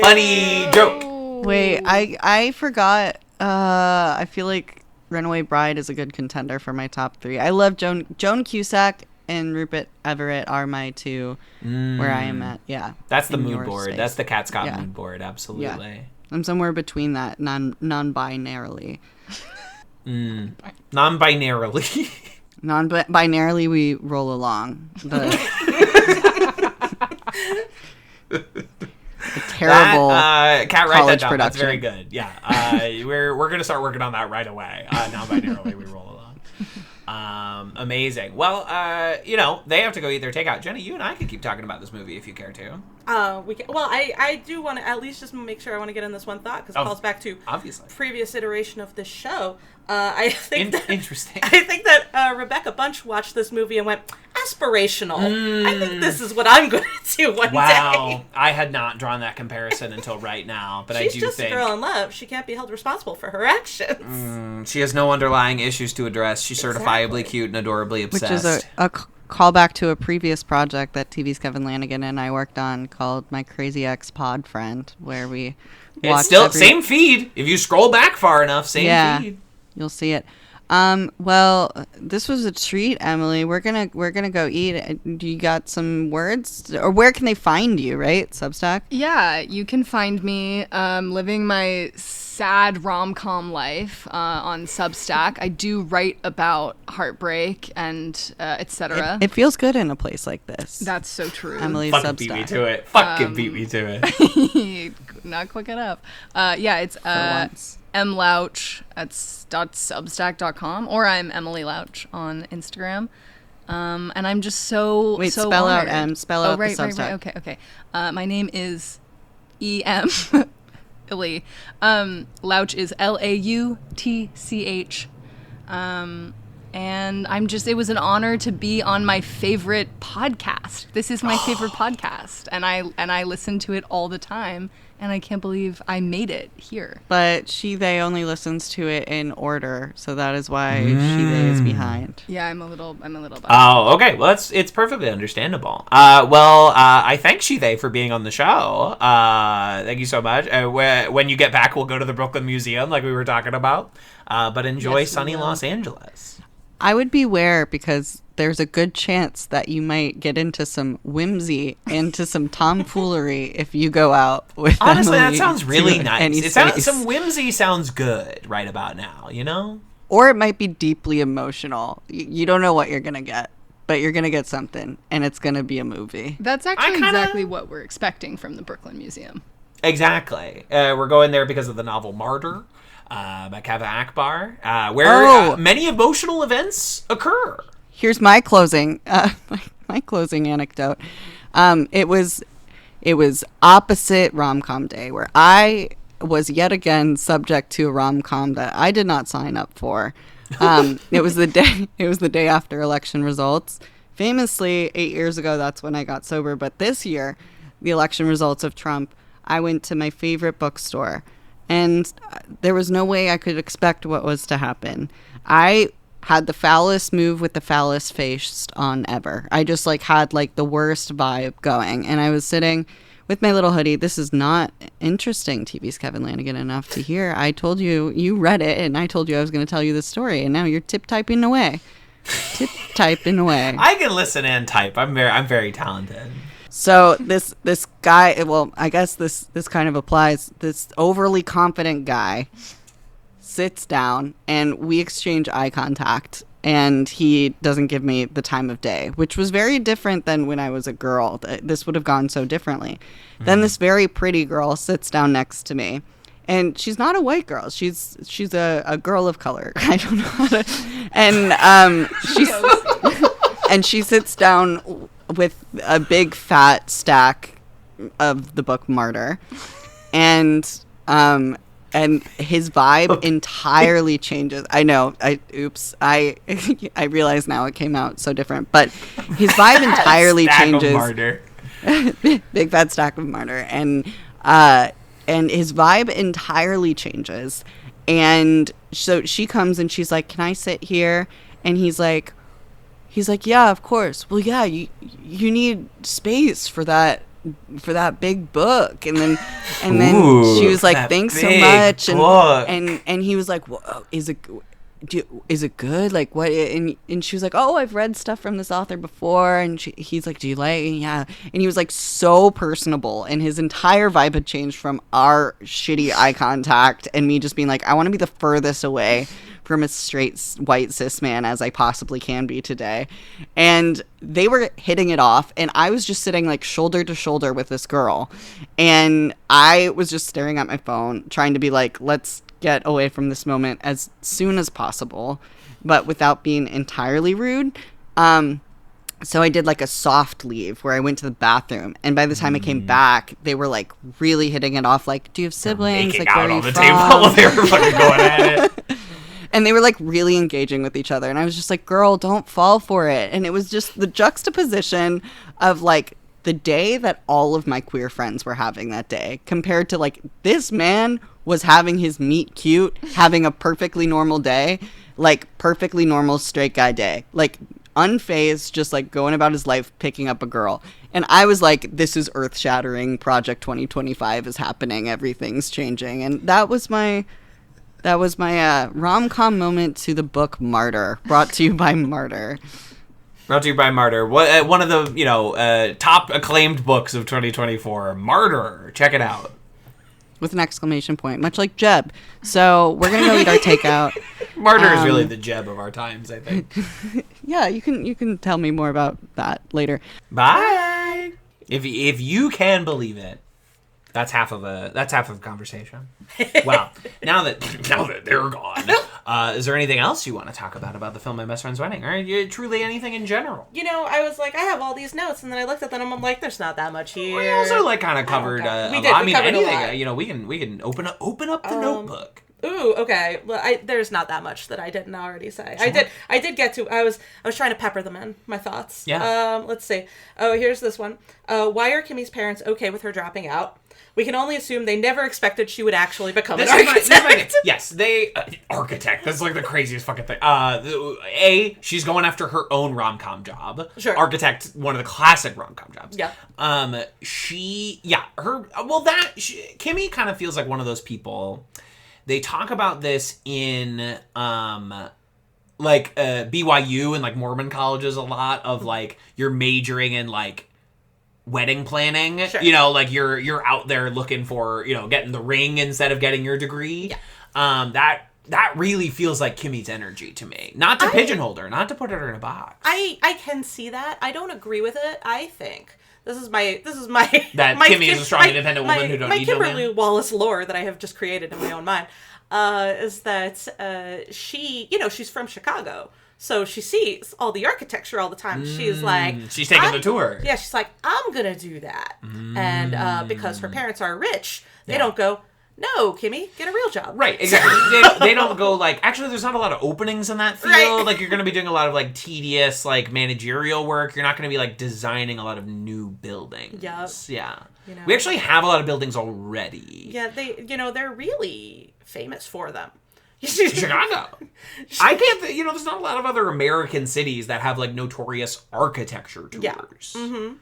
Funny joke. Wait, I forgot. I feel like Runaway Bride is a good contender for my top 3. I love Joan Cusack and Rupert Everett are my 2 where I am at. Yeah. That's the in mood your board. space. That's the Cat Scott Yeah. mood board. Absolutely. Yeah. I'm somewhere between that, non-binarily. Non-binarily. Non-binarily, we roll along. The terrible Cat, write that college down. That's production. very good. Yeah. We're gonna start working on that right away. Non-binarily, we roll along. Amazing. Well, they have to go eat their takeout. Jenny, you and I could keep talking about this movie if you care to. I do want to at least just make sure I want to get in this one thought because it calls back to Obviously. previous iteration of this show. I think Interesting. I think that Rebecca Bunch watched this movie and went aspirational. I think this is what I'm going to do one Wow. day. I had not drawn that comparison until right now, but She's I do just think a girl in love. She can't be held responsible for her actions. she has no underlying issues to address. She's certifiably cute and adorably which obsessed. is a callback to a previous project that TV's Kevin Lanigan and I worked on called My Crazy Ex Pod Friend, where we It's watched still same feed. If you scroll back far enough, same feed. You'll see it. Well, this was a treat, Emily. We're gonna go eat. Do you got some words, or where can they find you? Right, Substack. Yeah, you can find me living my sad rom-com life on Substack. I do write about heartbreak and etc. It feels good in a place like this. That's so true. Emily's Fucking Substack. beat me to it. Fucking beat me to it. Not quick enough. Yeah, it's once. mlauch at .substack.com, or I'm Emily Lautch on Instagram. And I'm just so Wait, so spell out honored. M. Spell out the right, Substack. Okay. My name is E.M. Illy. Lautch is Lautch. And it was an honor to be on my favorite podcast. This is my favorite podcast, and I listen to it all the time, and I can't believe I made it here. But they only listens to it in order, so that is why they is behind. Yeah, I'm a little bummed. Oh, okay. Well, it's perfectly understandable. I thank they for being on the show. Thank you so much. When you get back, we'll go to the Brooklyn Museum, like we were talking about. But enjoy Yes, we sunny will. Los Angeles. I would beware because there's a good chance that you might get into some whimsy, into some tomfoolery if you go out with Honestly, Emily that sounds really to nice. any It sounds, space. some whimsy sounds good right about now, you know? Or it might be deeply emotional. You don't know what you're going to get, but you're going to get something, and it's going to be a movie. That's actually kinda- exactly what we're expecting from the Brooklyn Museum. Exactly. We're going there because of the novel Martyr by Kava Akbar, where many emotional events occur. Here's my closing my closing anecdote. It was opposite rom-com day, where I was yet again subject to a rom-com that I did not sign up for. It was the day after election results. Famously, 8 years ago, that's when I got sober. But this year, the election results of Trump, I went to my favorite bookstore, and there was no way I could expect what was to happen. I had the foulest move with the foulest face on ever. I just had the worst vibe going, and I was sitting with my little hoodie. This is not interesting, TV's Kevin Lanigan, enough to hear. I told you, you read it, and I told you I was going to tell you this story, and now you're tip-typing away. Tip-typing away. I can listen and type. I'm very talented. So this guy, well, I guess this kind of applies. This overly confident guy sits down, and we exchange eye contact, and he doesn't give me the time of day, which was very different than when I was a girl. This would have gone so differently. Then this very pretty girl sits down next to me, and she's not a white girl. She's a girl of color. I don't know how to. And she sits down with a big fat stack of the book Martyr, and his vibe entirely changes. I know. I realize now it came out so different, but his vibe entirely Stack changes. Of Martyr. Big fat stack of Martyr, and his vibe entirely changes. And so she comes and she's like, "Can I sit here?" And he's like, "Yeah, of course." "Well, yeah, you need space for that big book." And then Ooh, she was like, "Thanks so much." Book. And he was like, "Well, is it good? Like, what?" And she was like, "Oh, I've read stuff from this author before." And he's like, "Do you like?" And yeah. And he was like so personable, and his entire vibe had changed from our shitty eye contact and me just being like, I want to be the furthest away from a straight white cis man as I possibly can be today. And they were hitting it off, and I was just sitting like shoulder to shoulder with this girl, and I was just staring at my phone trying to be like, let's get away from this moment as soon as possible, but without being entirely rude. So I did like a soft leave where I went to the bathroom, and by the time I came back, they were like really hitting it off. Like, "Do you have siblings? Making like, out where are on you the from?" table. They were fucking going at it. And they were like really engaging with each other, and I was just like, "Girl, don't fall for it." And it was just the juxtaposition of like the day that all of my queer friends were having that day compared to like this man was having his meet cute, having a perfectly normal day, like perfectly normal straight guy day, like unfazed, just like going about his life picking up a girl. And I was like, this is earth shattering. Project 2025 is happening. Everything's changing. And that was my rom-com moment to the book Martyr, brought to you by Martyr. Brought to you by Martyr. One of the top acclaimed books of 2024, Martyr. Check it out. With an exclamation point, much like Jeb. So we're gonna go eat our takeout. Martyr is really the Jeb of our times, I think. Yeah, you can tell me more about that later. Bye. If you can believe it, that's half of a conversation. Wow. Now that they're gone, is there anything else you want to talk about the film My Best Friend's Wedding, or truly anything in general? I was like, I have all these notes, and then I looked at them, and I'm like, there's not that much here. We also kind of covered. We did. We covered anything. a lot. We can open up the notebook. Ooh, okay. Well, there's not that much that I didn't already say. Sure. I did get to. I was trying to pepper them in my thoughts. Yeah. Let's see. Oh, here's this one. Why are Kimmy's parents okay with her dropping out? We can only assume they never expected she would actually become an architect. Yes, they... architect. That's like the craziest fucking thing. She's going after her own rom-com job. Sure. Architect, one of the classic rom-com jobs. Yeah. Kimmy kind of feels like one of those people... They talk about this in, BYU and, like, Mormon colleges a lot of, like, you're majoring in, like, wedding planning. Sure. You're out there looking for, getting the ring instead of getting your degree. Yeah. That really feels like Kimmy's energy to me. Not to pigeonhole her, not to put her in a box. I can see that. I don't agree with it. I think... This is my that Kimmy is a strong, independent woman who don't need no man. My Kimberly Wallace lore that I have just created in my own mind is that she's from Chicago, so she sees all the architecture all the time. She's like, she's taking the tour. Yeah, she's like, I'm gonna do that, and because her parents are rich, they don't go, no, Kimmy, get a real job. Right, exactly. they don't go like, actually, there's not a lot of openings in that field. Right. Like, you're going to be doing a lot of, like, tedious, like, managerial work. You're not going to be, like, designing a lot of new buildings. Yep. Yeah. We actually have a lot of buildings already. Yeah, they're really famous for them. Chicago. I can't, there's not a lot of other American cities that have, like, notorious architecture tours. Yeah. Mm-hmm.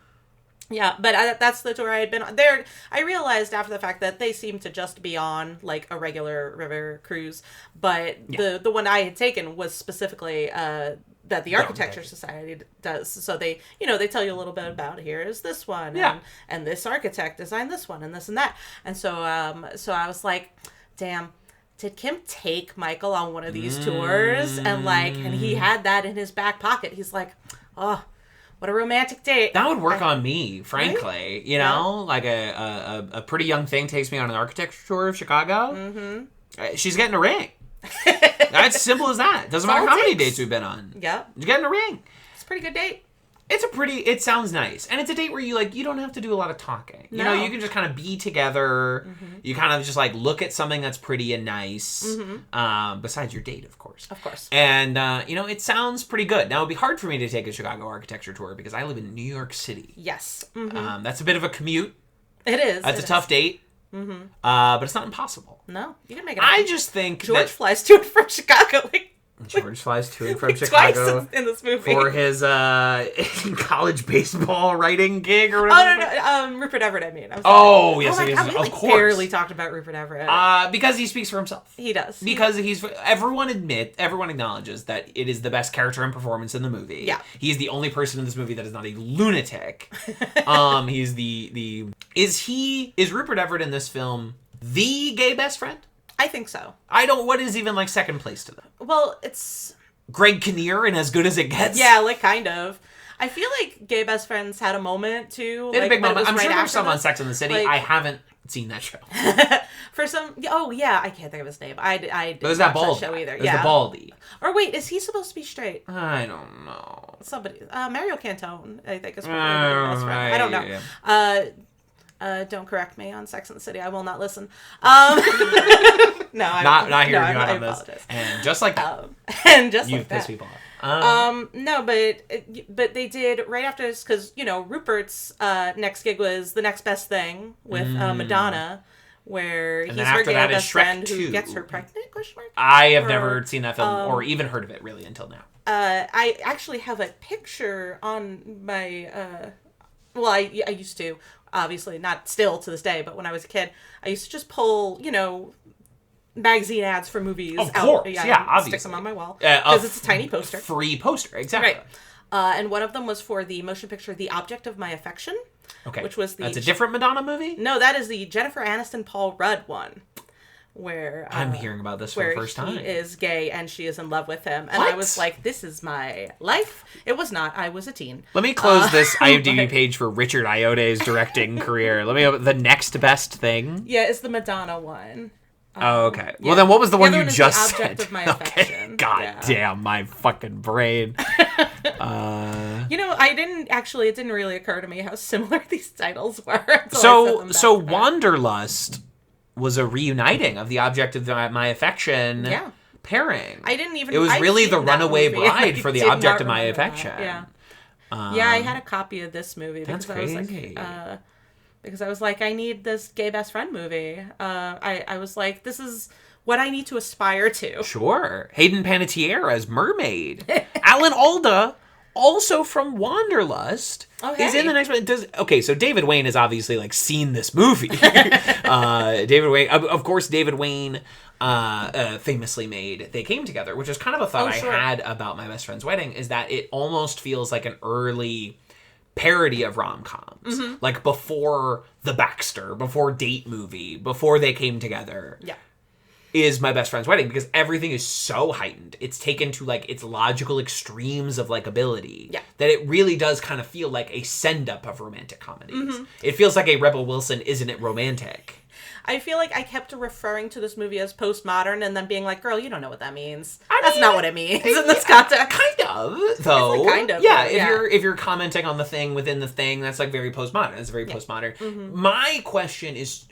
Yeah, but that's the tour I had been on. There, I realized after the fact that they seemed to just be on like a regular river cruise, but the one I had taken was specifically that the Architecture Society does. So they, they tell you a little bit about, here is this one, and this architect designed this one, and this and that, and so I was like, damn. Did Kim take Michael on one of these tours? And he had that in his back pocket. He's like, oh, what a romantic date. That would work on me, frankly. Right? You know, like a pretty young thing takes me on an architecture tour of Chicago. Mm-hmm. She's getting a ring. That's simple as that. Doesn't matter how many dates we've been on. Yeah. You're getting a ring. It's a pretty good date. It sounds nice. And it's a date where you don't have to do a lot of talking. No. You know, you can just kind of be together. Mm-hmm. You kind of just like look at something that's pretty and nice. Mm-hmm. Besides your date, of course. Of course. And, it sounds pretty good. Now, it'd be hard for me to take a Chicago architecture tour because I live in New York City. Yes. Mm-hmm. That's a bit of a commute. It is. That's a tough date. Mm-hmm. But it's not impossible. No, you can make it I happen. just think George flies to and from Chicago. George flies to and from Chicago Chicago in this movie for his college baseball writing gig or whatever. Oh no, Rupert Everett. I mean, yes, of course. Barely talked about Rupert Everett. Because he speaks for himself. He does. Because everyone acknowledges that it is the best character and performance in the movie. Yeah, he's the only person in this movie that is not a lunatic. He's is Rupert Everett in this film the gay best friend? I think so. What is even like second place to them? Well, it's Greg Kinnear and As Good as It Gets. Yeah, like kind of. I feel like Gay Best Friends had a moment too. They had a big moment. I'm right sure there's some on Sex and the City. I haven't seen that show. For some, I can't think of his name. I didn't watch that show either. There's the baldy. Or wait, is he supposed to be straight? I don't know. Somebody, Mario Cantone, I think is probably the best friend. I don't know. Yeah. Don't correct me on Sex and the City. I will not listen. No, I'm not hearing you I on this. Apologize. And just like that, and just you've like pissed that. people off. No, but they did right after this because Rupert's next gig was The Next Best Thing with Madonna, where he's her gay best friend who gets her pregnant. Question mark. I have never seen that film or even heard of it really until now. I actually have a picture on my. Well, I used to. Obviously, not still to this day, but when I was a kid, I used to just pull, magazine ads for movies. Of course, obviously. Stick them on my wall because it's a tiny poster. Free poster, exactly. Right. And one of them was for the motion picture "The Object of My Affection." Okay, which was that's a different Madonna movie. No, that is the Jennifer Aniston, Paul Rudd one. Where I'm hearing about this for the first time. He is gay and she is in love with him, and I was like, "This is my life." It was not. I was a teen. Let me close this IMDb page for Richard Ayoade's directing career. Let me open The Next Best Thing. Yeah, it's the Madonna one. Oh, okay. Well, then what was the one you just said? The Object of My Affection. Okay. God damn, my fucking brain. I didn't actually. It didn't really occur to me how similar these titles were. So Wanderlust was a reuniting of The Object of My Affection pairing. I didn't even. It was really the runaway bride for The Object of My Affection. Yeah. I had a copy of this movie because I was like, I need this gay best friend movie. I was like, this is what I need to aspire to. Sure. Hayden Panettiere as Mermaid. Alan Alda, also from Wanderlust, is in the next one. So David Wayne has obviously seen this movie. David Wayne, of course, David Wayne famously made They Came Together, which is kind of a thought I had about My Best Friend's Wedding, is that it almost feels like an early parody of rom-coms. Mm-hmm. Like before The Baxter, before Date Movie, before They Came Together. Yeah. Is My Best Friend's Wedding, because everything is so heightened. It's taken to its logical extremes of likability. Yeah. That it really does kind of feel like a send-up of romantic comedies. Mm-hmm. It feels like a Rebel Wilson, Isn't It Romantic? I feel like I kept referring to this movie as postmodern and then being like, girl, you don't know what that means. That's not what it means in this context. Kind of, though. It's kind of. Yeah, if you're commenting on the thing within the thing, that's very postmodern. It's very postmodern. Mm-hmm. My question is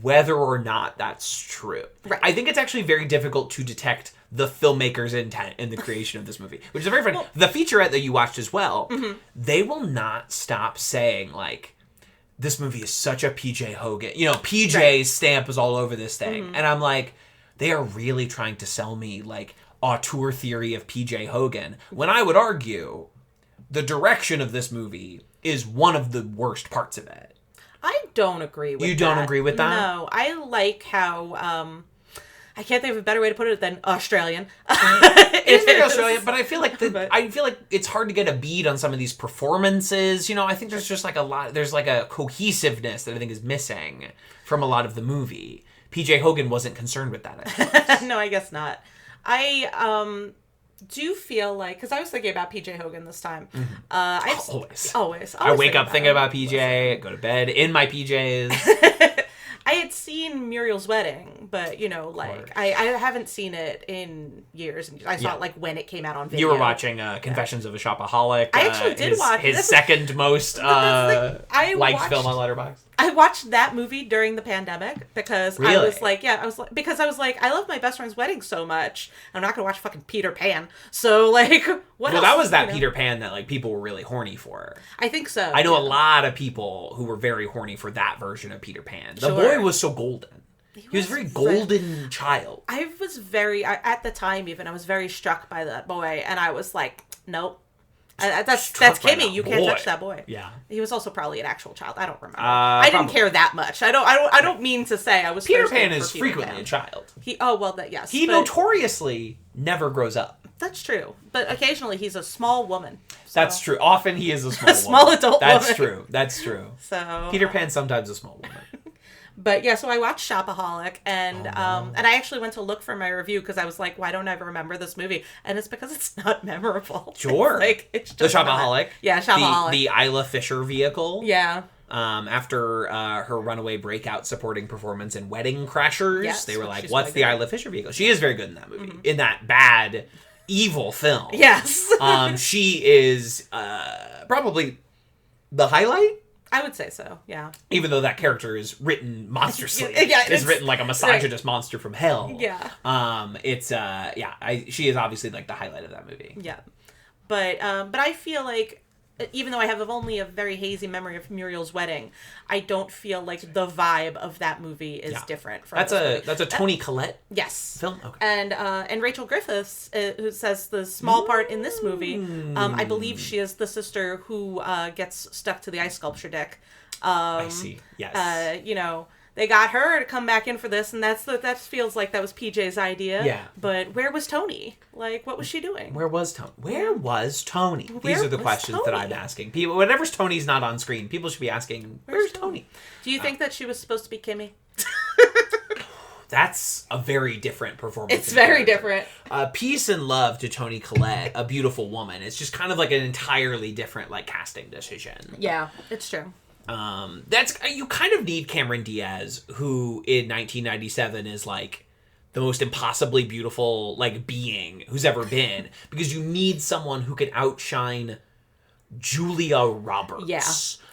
whether or not that's true. Right. I think it's actually very difficult to detect the filmmaker's intent in the creation of this movie, which is very funny. Well, the featurette that you watched as well, they will not stop saying, this movie is such a PJ Hogan. PJ's stamp is all over this thing. Mm-hmm. And I'm like, they are really trying to sell me, auteur theory of PJ Hogan. When I would argue, the direction of this movie is one of the worst parts of it. I don't agree with that. You don't agree with that? No. I like how, I can't think of a better way to put it than Australian. It is very Australian, but I feel like it's hard to get a beat on some of these performances. You know, I think there's just like there's like a cohesiveness that I think is missing from a lot of the movie. PJ Hogan wasn't concerned with that. No, I guess not. I do feel like, because I was thinking about PJ Hogan this time. Always. I wake up thinking about PJ, go to bed in my PJs. I had seen Muriel's Wedding, but, you know, like, I haven't seen it in years. I saw it, like, when it came out on video. You were watching Confessions of a Shopaholic. I actually did watch his second most liked film on Letterboxd. I watched that movie during the pandemic because I was like, I love my best friend's wedding so much. I'm not going to watch fucking Peter Pan. So, like, what else? Well, that was that Peter Pan that, like, people were really horny for. I think so. I know a lot of people who were very horny for that version of Peter Pan. The boy was so golden. He was a very golden child. I was at the time even, I was very struck by that boy. And I was like, nope. That's Kimmy. You can't touch that boy. Yeah. He was also probably an actual child. I don't remember. I didn't care that much. I don't mean to say I was. Peter Pan is frequently a child. Yes. He notoriously never grows up. That's true, but occasionally he's a small woman. So. That's true. Often he is a small small adult woman. That's true. So Peter Pan's sometimes a small woman. But yeah, so I watched Shopaholic, and I actually went to look for my review because I was like, why don't I remember this movie? And it's because it's not memorable. Sure. It's just the Shopaholic. Yeah, Shopaholic. The Isla Fisher vehicle. Yeah. After her runaway breakout supporting performance in Wedding Crashers, they were like, what's the Isla Fisher vehicle? She is very good in that movie. Mm-hmm. In that bad, evil film. Yes. She is probably the highlight. I would say so, yeah. Even though that character is written monstrously. It's written like a misogynist monster from hell. Yeah. She is obviously like the highlight of that movie. Yeah. But I feel like, even though I have only a very hazy memory of Muriel's Wedding, I don't feel like the vibe of that movie is different from that's a Toni Collette film. Okay. And Rachel Griffiths, who says the small part in this movie, I believe she is the sister who gets stuck to the ice sculpture deck. I see. Yes. They got her to come back in for this, and that feels like that was PJ's idea. Yeah. But where was Toni? Like, what was she doing? Where was Toni? These are the questions that I'm asking. People, whenever Toni's not on screen, people should be asking, where's Toni? Do you think that she was supposed to be Kimmy? That's a very different performance. It's very different. Peace and love to Toni Collette, a beautiful woman. It's just kind of like an entirely different like casting decision. Yeah, it's true. You kind of need Cameron Diaz, who in 1997 is like the most impossibly beautiful like being who's ever been, because you need someone who can outshine Julia Roberts. Yeah,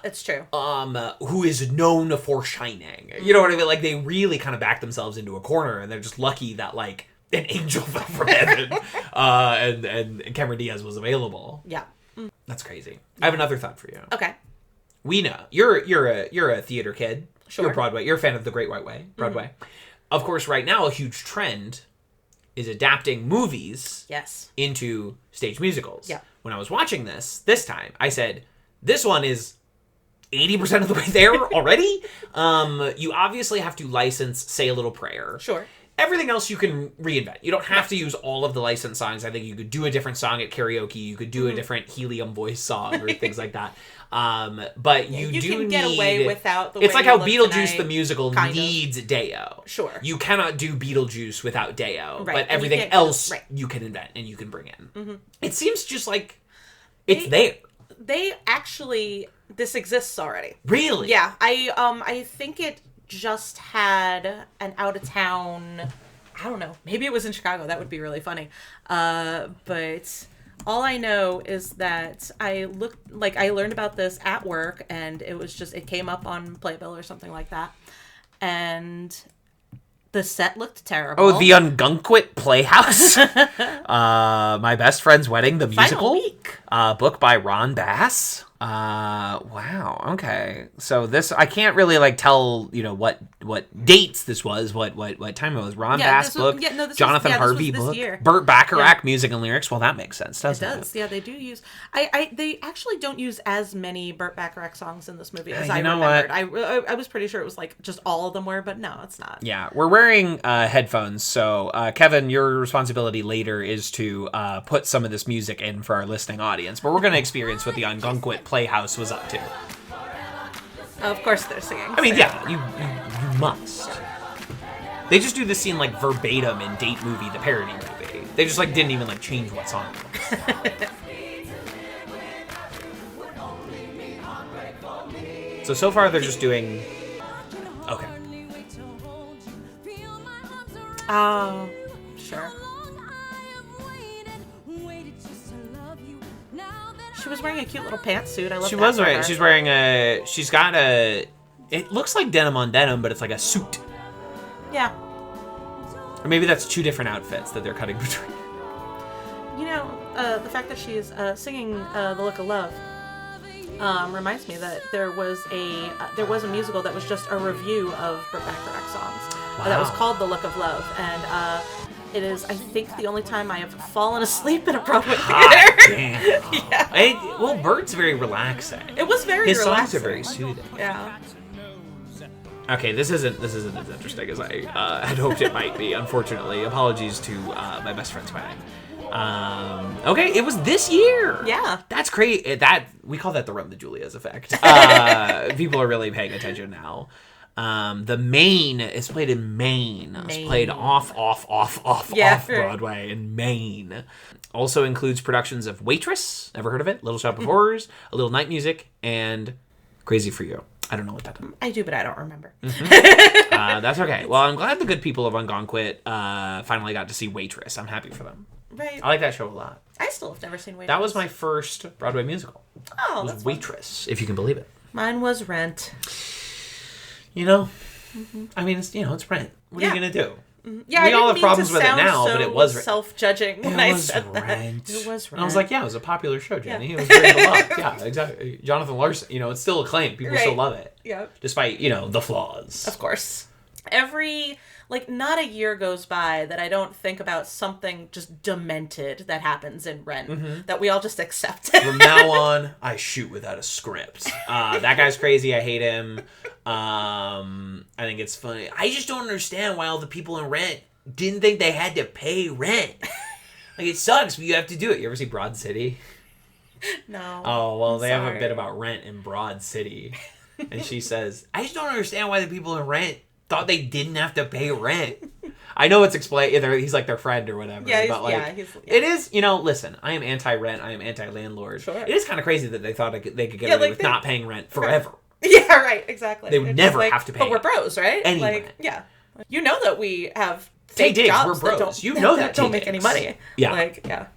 it's true. Who is known for shining. You know what I mean? Like they really kind of back themselves into a corner, and they're just lucky that like an angel fell from heaven, and Cameron Diaz was available. Yeah, that's crazy. I have another thought for you. Okay. We know you're a theater kid. Sure. You're Broadway. You're a fan of the Great White Way. Broadway. Mm-hmm. Of course, right now a huge trend is adapting movies into stage musicals. Yeah. When I was watching this time, I said, this one is 80% of the way there already. You obviously have to license Say a Little Prayer. Sure. Everything else you can reinvent. You don't have to use all of the licensed songs. I think you could do a different song at karaoke. You could do a different helium voice song or things like that. But you do can get need, away without the. It's way like how you Beetlejuice tonight, the musical needs Deo. Sure. You cannot do Beetlejuice without Deo. Right. But everything else you can invent and you can bring in. Mm-hmm. It seems just like it's there. They actually, this exists already. Really? Yeah. I think it just had an out of town. I don't know. Maybe it was in Chicago. That would be really funny. But all I know is that I learned about this at work, and it came up on Playbill or something like that. And the set looked terrible. Oh, the Ungunquit Playhouse. My Best Friend's Wedding, the musical. Final week. Book by Ron Bass. Wow. Okay. So this, I can't really like tell, what dates this was, what time it was. Ron Bass book, Jonathan Harvey this book, year. Burt Bacharach music and lyrics. Well, that makes sense, doesn't it? It does. Yeah, they do use. They actually don't use as many Burt Bacharach songs in this movie as I remembered. I was pretty sure it was like just all of them were, but no, it's not. Yeah, we're wearing headphones, so Kevin, your responsibility later is to put some of this music in for our listening audience. But we're going to experience what the Algonquin Playhouse was up to. Of course they're singing. I mean, yeah, you must. They just do this scene like verbatim in Date Movie, the parody movie. They just like didn't even like change what song it was. So far they're just doing... Okay. Oh, sure. She was wearing a cute little pantsuit. I love She that was for wearing. her. She's wearing a. She's got a. It looks like denim on denim, but it's like a suit. Yeah. Or maybe that's two different outfits that they're cutting between. The fact that she's singing "The Look of Love" reminds me that there was a musical that was just a review of Burt Bacharach songs. That was called "The Look of Love," and it is, I think, the only time I have fallen asleep in a Broadway theater. Damn. Yeah. Well, Burt's very relaxing. It was very His relaxing. songs are very soothing. Yeah. Okay, this isn't as interesting as I had hoped it might be. Unfortunately, apologies to my best friend's wedding. Okay, it was this year. Yeah. That's great. We call that the Rome to Julia's effect. People are really paying attention now. The Maine is played in Maine. It's played off Broadway in Maine. Also includes productions of Waitress, never heard of it, Little Shop of Horrors, A Little Night Music, and Crazy for You. I don't know what that is. I do, but I don't remember. That's okay. Well, I'm glad the good people of Algonquin finally got to see Waitress. I'm happy for them. Right. I like that show a lot. I still have never seen Waitress. That was my first Broadway musical. Oh, it was that's Waitress, if you can believe it. Mine was Rent. I mean, it's Rent. What are you gonna do? Yeah, we all have mean problems to with it sound now, so but it was Rent. self-judging when I said Rent. that. It was Rent. And I was like, yeah, it was a popular show, Jenny. It was very beloved. Yeah, exactly. Jonathan Larson, it's still acclaimed. People still love it. Yeah. Despite, the flaws. Of course. Not a year goes by that I don't think about something just demented that happens in Rent that we all just accept. From now on, I shoot without a script. That guy's crazy. I hate him. I think it's funny. I just don't understand why all the people in Rent didn't think they had to pay rent. Like, it sucks, but you have to do it. You ever see Broad City? No. Oh, well, they have a sorry. bit about Rent in Broad City. And she says, I just don't understand why the people in Rent thought they didn't have to pay rent. I know it's explained. Either he's like their friend or whatever. Yeah, but it is. Listen. I am anti-rent. I am anti-landlord. Sure. It is kind of crazy that they thought they could get away with not paying rent forever. Yeah, right. Exactly. They would It's never like, have to pay. But we're bros, right? any like, rent. yeah. You know that we have Tay fake Diggs, jobs we're that bros. don't, You know that Tay don't make any Diggs. money. Yeah. Like, yeah.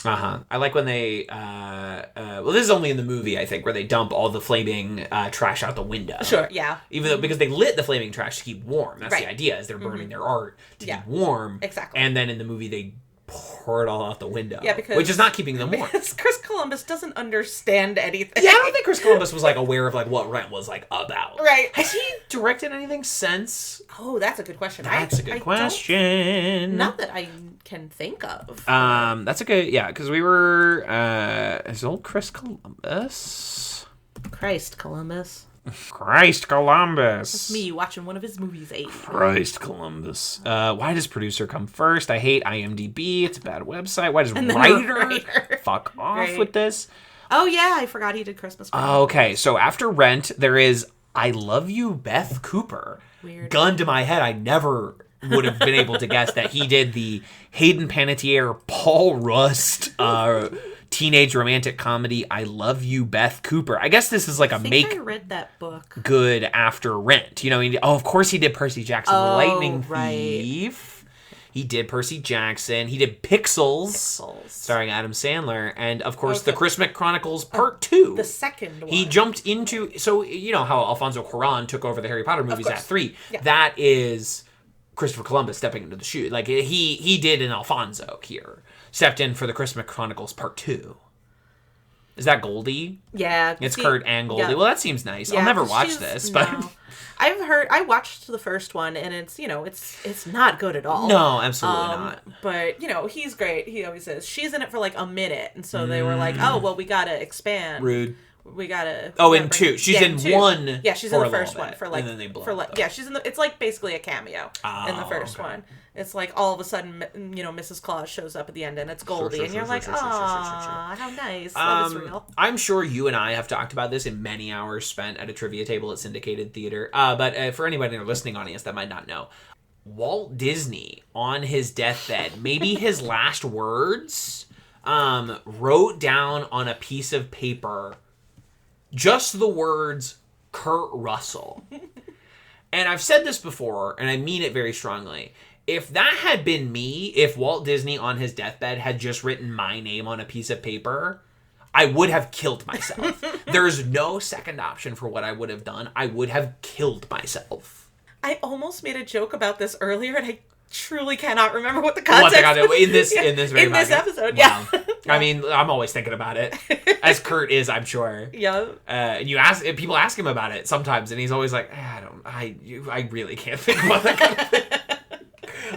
I like when they well, this is only in the movie, I think, where they dump all the flaming trash out the window. Sure. Yeah. Even though, because they lit the flaming trash to keep warm. That's Right. the idea, is they're burning their art to keep warm. Exactly. And then in the movie they pour it all out the window. Yeah, because which is not keeping them warm. Because Chris Columbus doesn't understand anything. Yeah, I don't think Chris Columbus was aware of what Rent was about. Right. Has he directed anything since? Oh, that's a good question. That's a good question. Not that I can think of. That's a good, because we were is old Chris Columbus. Christ Columbus. Christ Columbus. It's me watching one of his movies. Christ Columbus. Why does producer come first? I hate IMDb. It's a bad website. Why does writer fuck off with this? Oh yeah, I forgot he did Christmas. Okay, so after Rent, there is I Love You, Beth Cooper. Weird. Gun to my head, I never would have been able to guess that he did the Hayden Panettiere, Paul Rust teenage romantic comedy I Love You, Beth Cooper. I guess this is I read that book. Good after Rent. Of course he did Percy Jackson, the Lightning Thief. He did Percy Jackson. He did Pixels, starring Adam Sandler. And, of course, The Christmas Chronicles Part 2. The second one. He jumped into... So, how Alfonso Cuarón took over the Harry Potter movies at 3. Yeah. That is Christopher Columbus stepping into the shoe. He did an Alfonso here. Stepped in for The Christmas Chronicles Part 2. Is that Goldie? Yeah. It's Kurt and Goldie. Yeah. Well, that seems nice. Yeah, I'll never 'cause watch she's- this, but... no. I watched the first one, and it's, it's not good at all. No, absolutely not. But, he's great. He always is. She's in it for like a minute, and so they were like, oh, well, we gotta expand. Rude. We gotta... Oh, in two. She's in two. one. Yeah, she's for in the a first little one bit, for like... and then they blow for like up. yeah, she's in the... It's like basically a cameo in the first okay. one. It's like all of a sudden, Mrs. Claus shows up at the end, and it's Goldie, and you're like, ah, how nice. Love is real. I'm sure you and I have talked about this in many hours spent at a trivia table at syndicated theater. But for anybody in our listening audience that might not know, Walt Disney on his deathbed, maybe his last words, wrote down on a piece of paper just the words Kurt Russell. And I've said this before, and I mean it very strongly. If that had been me, if Walt Disney on his deathbed had just written my name on a piece of paper, I would have killed myself. There's no second option for what I would have done. I would have killed myself. I almost made a joke about this earlier, and I truly cannot remember what the context was. In this very in this podcast? episode, Wow. yeah. I mean, I'm always thinking about it, as Kurt is, I'm sure. Yeah. And people ask him about it sometimes, and he's always like, I really can't think about that kind of thing.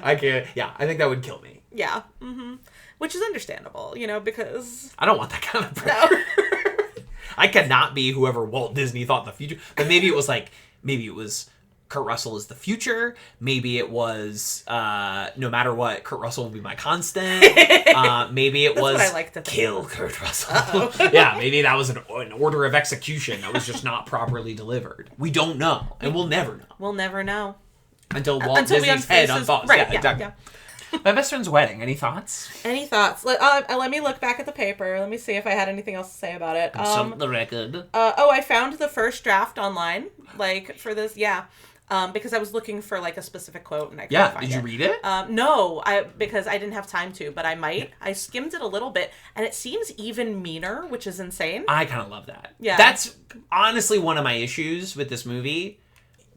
I can't. Yeah, I think that would kill me. Yeah. Mm-hmm. Which is understandable, because... I don't want that kind of pressure. No. I cannot be whoever Walt Disney thought the future. But maybe it was Kurt Russell is the future. Maybe it was no matter what, Kurt Russell will be my constant. Maybe it was what I like to think. Kill Kurt Russell. Yeah, maybe that was an order of execution that was just not properly delivered. We don't know, and we'll never know. We'll never know. Until Disney's head unfolds. Right, Yeah, exactly. Yeah. My best friend's wedding. Any thoughts? Any thoughts? Let me look back at the paper. Let me see if I had anything else to say about it. The record. I found the first draft online, for this. Yeah. Because I was looking for a specific quote and I couldn't find it. Did you read it? No, because I didn't have time to, but I might. I skimmed it a little bit, and it seems even meaner, which is insane. I kind of love that. Yeah. That's honestly one of my issues with this movie.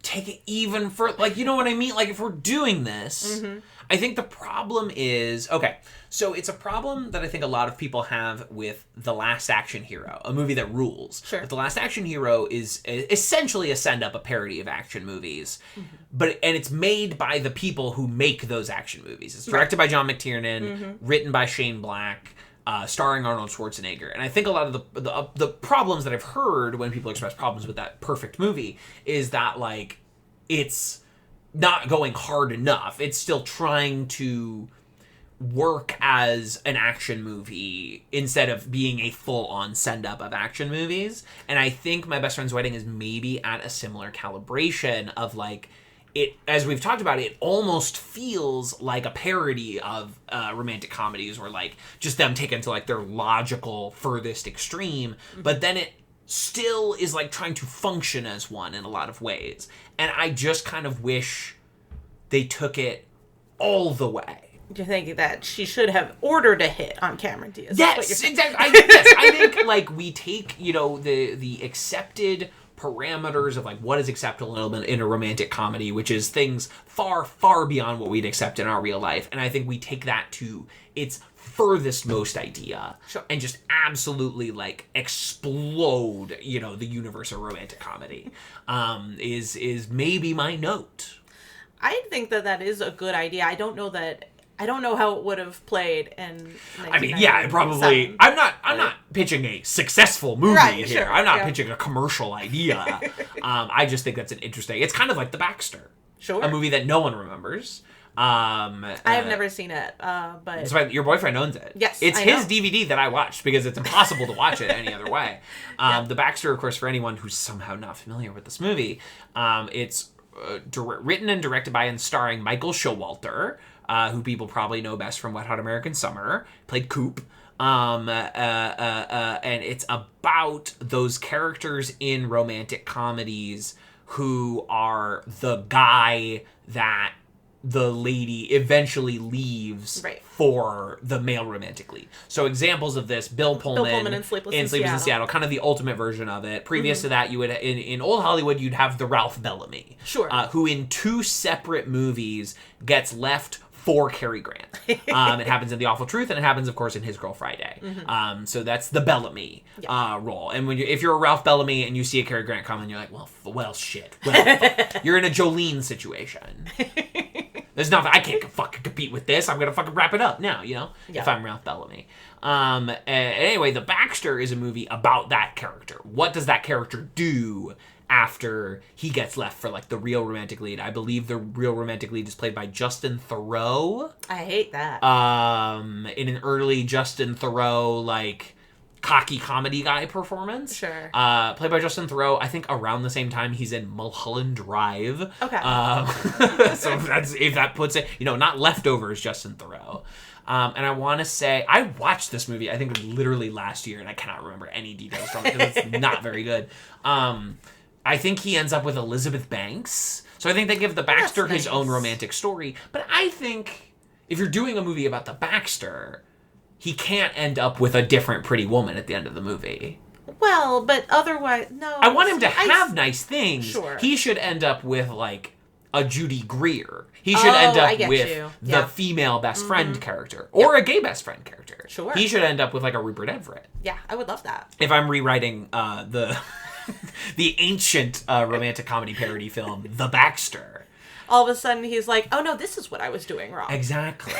Take it even further. You know what I mean? If we're doing this, I think the problem is... Okay, so it's a problem that I think a lot of people have with The Last Action Hero, a movie that rules. Sure. But The Last Action Hero is essentially a send-up, a parody of action movies. And it's made by the people who make those action movies. It's directed by John McTiernan, written by Shane Black, starring Arnold Schwarzenegger. And I think a lot of the problems that I've heard when people express problems with that perfect movie is that, it's not going hard enough. It's still trying to work as an action movie instead of being a full-on send-up of action movies. And I think My Best Friend's Wedding is maybe at a similar calibration of, it, as we've talked about, it almost feels like a parody of romantic comedies, or just them taken to their logical furthest extreme, but then it still is trying to function as one in a lot of ways. And I just kind of wish they took it all the way. You're thinking that she should have ordered a hit on Cameron Diaz. Yes, exactly. I think we take, the accepted parameters of what is acceptable in a romantic comedy, which is things far, far beyond what we'd accept in our real life. And I think we take that to its furthest most idea, sure, and just absolutely explode, the universe of romantic comedy, is maybe my note. I think that is a good idea. I don't know how it would have played in 1997. Probably. I'm not pitching a successful movie right, here. Sure, I'm not pitching a commercial idea. I just think that's an interesting... It's kind of like The Baxter. Sure. A movie that no one remembers. I have never seen it, but... It's about, your boyfriend owns it. Yes, It's I his know. DVD that I watched, because it's impossible to watch it any other way. The Baxter, of course, for anyone who's somehow not familiar with this movie, it's written and directed by and starring Michael Showalter, who people probably know best from Wet Hot American Summer, played Coop. And it's about those characters in romantic comedies who are the guy that the lady eventually leaves for the male romantic lead. So examples of this: Bill Pullman in Sleepless in in Seattle, kind of the ultimate version of it. Previous to that, you would in old Hollywood, you'd have the Ralph Bellamy, sure, who in two separate movies gets left for Cary Grant. It happens in The Awful Truth, and it happens, of course, in His Girl Friday. So that's the Bellamy role. And if you're a Ralph Bellamy and you see a Cary Grant comment, you're like, well, shit. Well, you're in a Jolene situation. There's nothing. I can't fucking compete with this. I'm gonna fucking wrap it up now. If I'm Ralph Bellamy. Anyway, The Baxter is a movie about that character. What does that character do after he gets left for like the real romantic lead? I believe the real romantic lead is played by Justin Theroux. I hate that. In an early Justin Theroux like cocky comedy guy performance. Sure. Played by Justin Theroux. I think around the same time he's in Mulholland Drive. Okay. So if that puts it, not Leftovers, Justin Theroux. And I want to say, I watched this movie, I think literally last year, and I cannot remember any details from it because it's not very good. I think he ends up with Elizabeth Banks. So I think they give the Baxter his own romantic story. But I think if you're doing a movie about the Baxter, he can't end up with a different pretty woman at the end of the movie. Well, but otherwise, no. I want him to have nice things. Sure. He should end up with, like, a Judy Greer. He should end up with the female best friend character. Or a gay best friend character. Sure. He should end up with, like, a Rupert Everett. Yeah, I would love that. If I'm rewriting the ancient romantic comedy parody film, The Baxter. All of a sudden, he's like, oh no, this is what I was doing wrong. Exactly.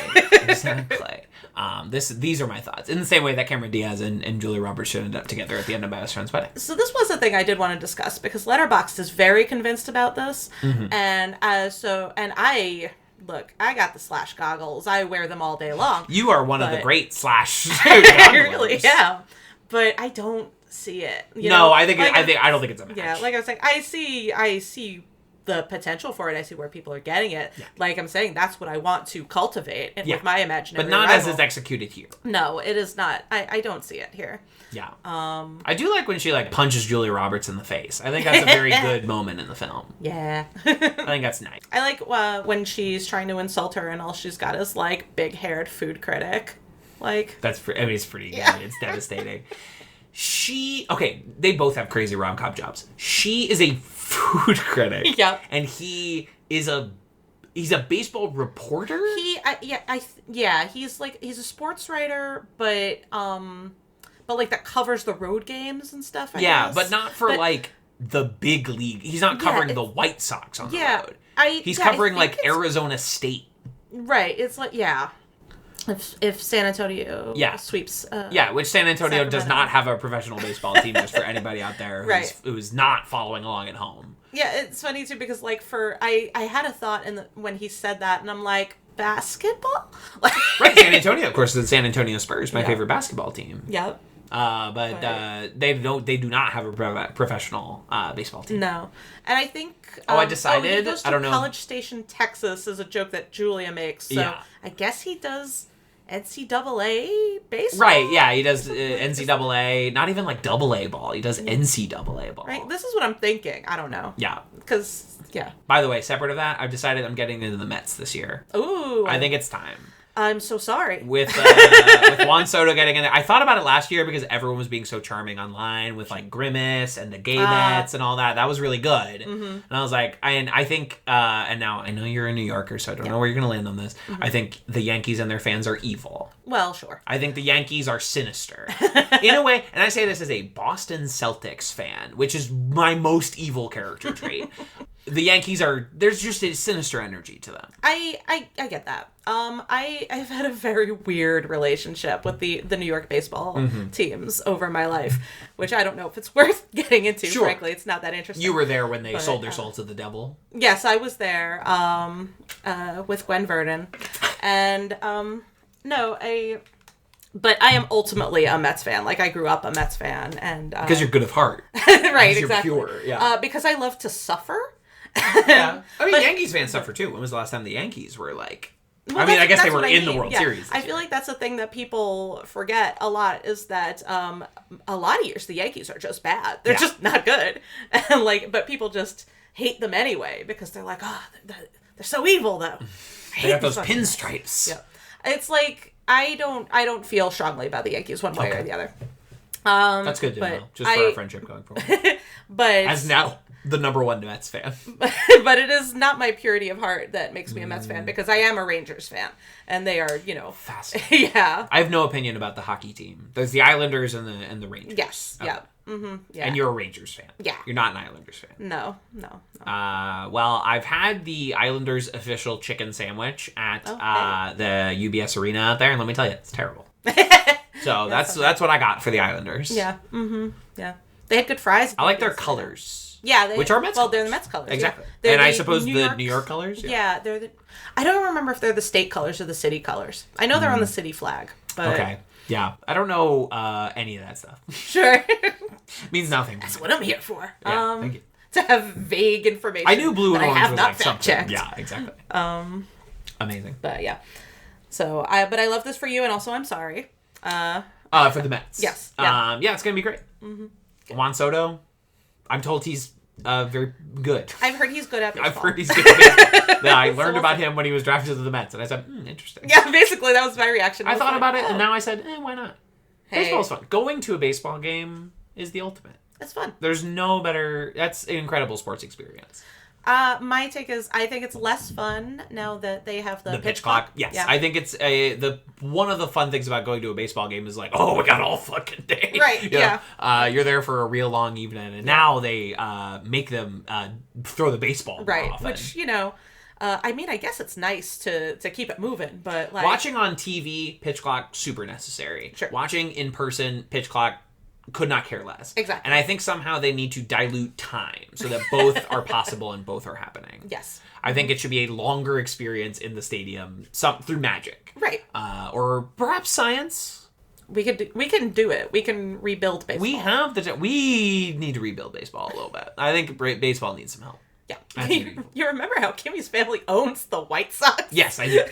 These are my thoughts. In the same way that Cameron Diaz and Julia Roberts should end up together at the end of My Best Friend's Wedding. So this was a thing I did want to discuss, because Letterboxd is very convinced about this. And I got the Slash goggles. I wear them all day long. You are one of the great Slash goggles. I really am. But I don't see it. I don't think it's a match. Yeah, like I was saying, I see the potential for it. I see where people are getting it. Yeah. Like I'm saying, that's what I want to cultivate with my imaginary but not rival. as it's executed here. No, it is not. I don't see it here. Yeah. I do like when she like punches Julia Roberts in the face. I think that's a very good moment in the film. Yeah. I think that's nice. I like when she's trying to insult her and all she's got is like big-haired food critic. Like it's pretty good. It's devastating. They both have crazy rom-com jobs. She is a food critic. Yep. And he's a baseball reporter? He's a sports writer, but like that covers the road games and stuff, I guess. But not for like the big league. He's not covering the White Sox on the road. He's covering like Arizona State. Right. It's like If San Antonio sweeps... which San Antonio does not have a professional baseball team, just for anybody out there who's not following along at home. Yeah, it's funny, too, because, like, I had a thought when he said that, and I'm like, basketball? Right, San Antonio, of course, the San Antonio Spurs, my favorite basketball team. Yep. But they do not have a professional baseball team. No. And I think... I decided... he goes to I don't know. College Station, Texas is a joke that Julia makes, so I guess he does... NCAA baseball? Right, yeah, he does NCAA, not even like AA ball. He does NCAA ball. Right, this is what I'm thinking. I don't know. Yeah. Because, By the way, separate of that, I've decided I'm getting into the Mets this year. Ooh. I think it's time. I'm so sorry. With Juan Soto getting in there. I thought about it last year because everyone was being so charming online with like Grimace and the gay Mets and all that. That was really good. Mm-hmm. And I was like, I think, and now I know you're a New Yorker, so I don't know where you're going to land on this. Mm-hmm. I think the Yankees and their fans are evil. Well, sure. I think the Yankees are sinister. In a way, and I say this as a Boston Celtics fan, which is my most evil character trait. The Yankees there's just a sinister energy to them. I get that. I've had a very weird relationship with the New York baseball teams over my life, which I don't know if it's worth getting into. Sure. Frankly, it's not that interesting. You were there when they sold their soul to the devil? Yes, I was there with Gwen Verdon. And, but I am ultimately a Mets fan. Like, I grew up a Mets fan. And because you're good of heart. Right, exactly. You're pure, yeah. Because I love to suffer. Yeah. I mean, Yankees fans suffer too. When was the last time the Yankees were like... Well, I guess they were in the World Series. I feel like that's the thing that people forget a lot is that a lot of years the Yankees are just bad. They're just not good. And but people just hate them anyway because they're like, they're so evil though. They got those pinstripes. Yeah. It's like I don't feel strongly about the Yankees one way or the other. That's good to know, just for our friendship going forward. But as now the number one Mets fan. But it is not my purity of heart that makes me a Mets fan, because I am a Rangers fan, and they are, fascinating. Yeah. I have no opinion about the hockey team. There's the Islanders and the Rangers. Yes. Okay. Yeah. Mm-hmm. Yeah. And you're a Rangers fan. Yeah. You're not an Islanders fan. No. Well, I've had the Islanders official chicken sandwich at the UBS Arena out there, and let me tell you, it's terrible. So that's what I got for the Islanders. Yeah. Mm-hmm. Yeah. They had good fries. I like their colors. Yeah. Which are Mets colors. They're the Mets colors. Exactly. Yeah. And I suppose the New York colors? Yeah. They're the... I don't remember if they're the state colors or the city colors. I know they're on the city flag. But... Okay. Yeah. I don't know any of that stuff. Sure. Means nothing. That's what I'm here for. Yeah, thank you. To have vague information. I knew blue and that orange I have was not like fact something. checked. Yeah, exactly. Amazing. But yeah. So but I love this for you, and also I'm sorry. For the Mets. Yes. Yeah. Yeah, it's gonna be great. Mm-hmm. Juan Soto, I'm told he's very good. I've heard he's good at baseball. I've heard he's good. Yeah, I learned about him when he was drafted to the Mets, and I said, interesting. Yeah, basically that was my reaction. I thought about it, and now I said, why not? Hey. Baseball's fun. Going to a baseball game is the ultimate. It's fun. There's no better. That's an incredible sports experience. My take is I think it's less fun now that they have the pitch clock. Yes, yeah. I think it's one of the fun things about going to a baseball game is like, we got all fucking day. Right. Yeah. You're there for a real long evening, and now they make them throw the baseball right, more often. Which I mean, I guess it's nice to keep it moving, but like watching on TV, pitch clock super necessary. Sure. Watching in person, pitch clock. Could not care less. Exactly. And I think somehow they need to dilute time so that both are possible and both are happening. Yes. I think it should be a longer experience in the stadium, through magic. Right. Or perhaps science. We can do it. We can rebuild baseball. We have we need to rebuild baseball a little bit. I think baseball needs some help. Yeah. You remember how Kimmy's family owns the White Sox? Yes, I do.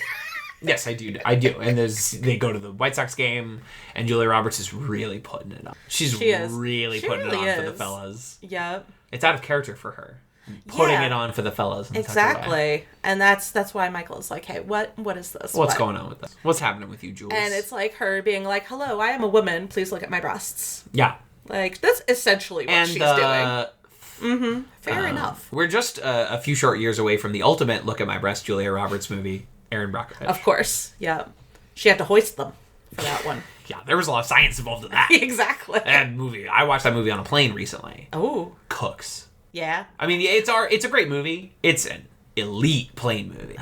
Yes, I do. And they go to the White Sox game, and Julia Roberts is really putting it on. She really putting it on for the fellas. Yeah. It's out of character for her. Putting it on for the fellas. Exactly. And that's why Michael is like, hey, what is this? What's going on with this? What's happening with you, Jules? And it's like her being like, hello, I am a woman. Please look at my breasts. Yeah. Like, that's essentially what she's doing. Mm-hmm. Fair enough. We're just a few short years away from the ultimate Look at My Breast Julia Roberts movie. Erin Brockovich. Of course, yeah. She had to hoist them for that one. Yeah, there was a lot of science involved in that. Exactly. That movie. I watched that movie on a plane recently. Oh. Cooks. Yeah. I mean, it's a great movie. It's an elite plane movie.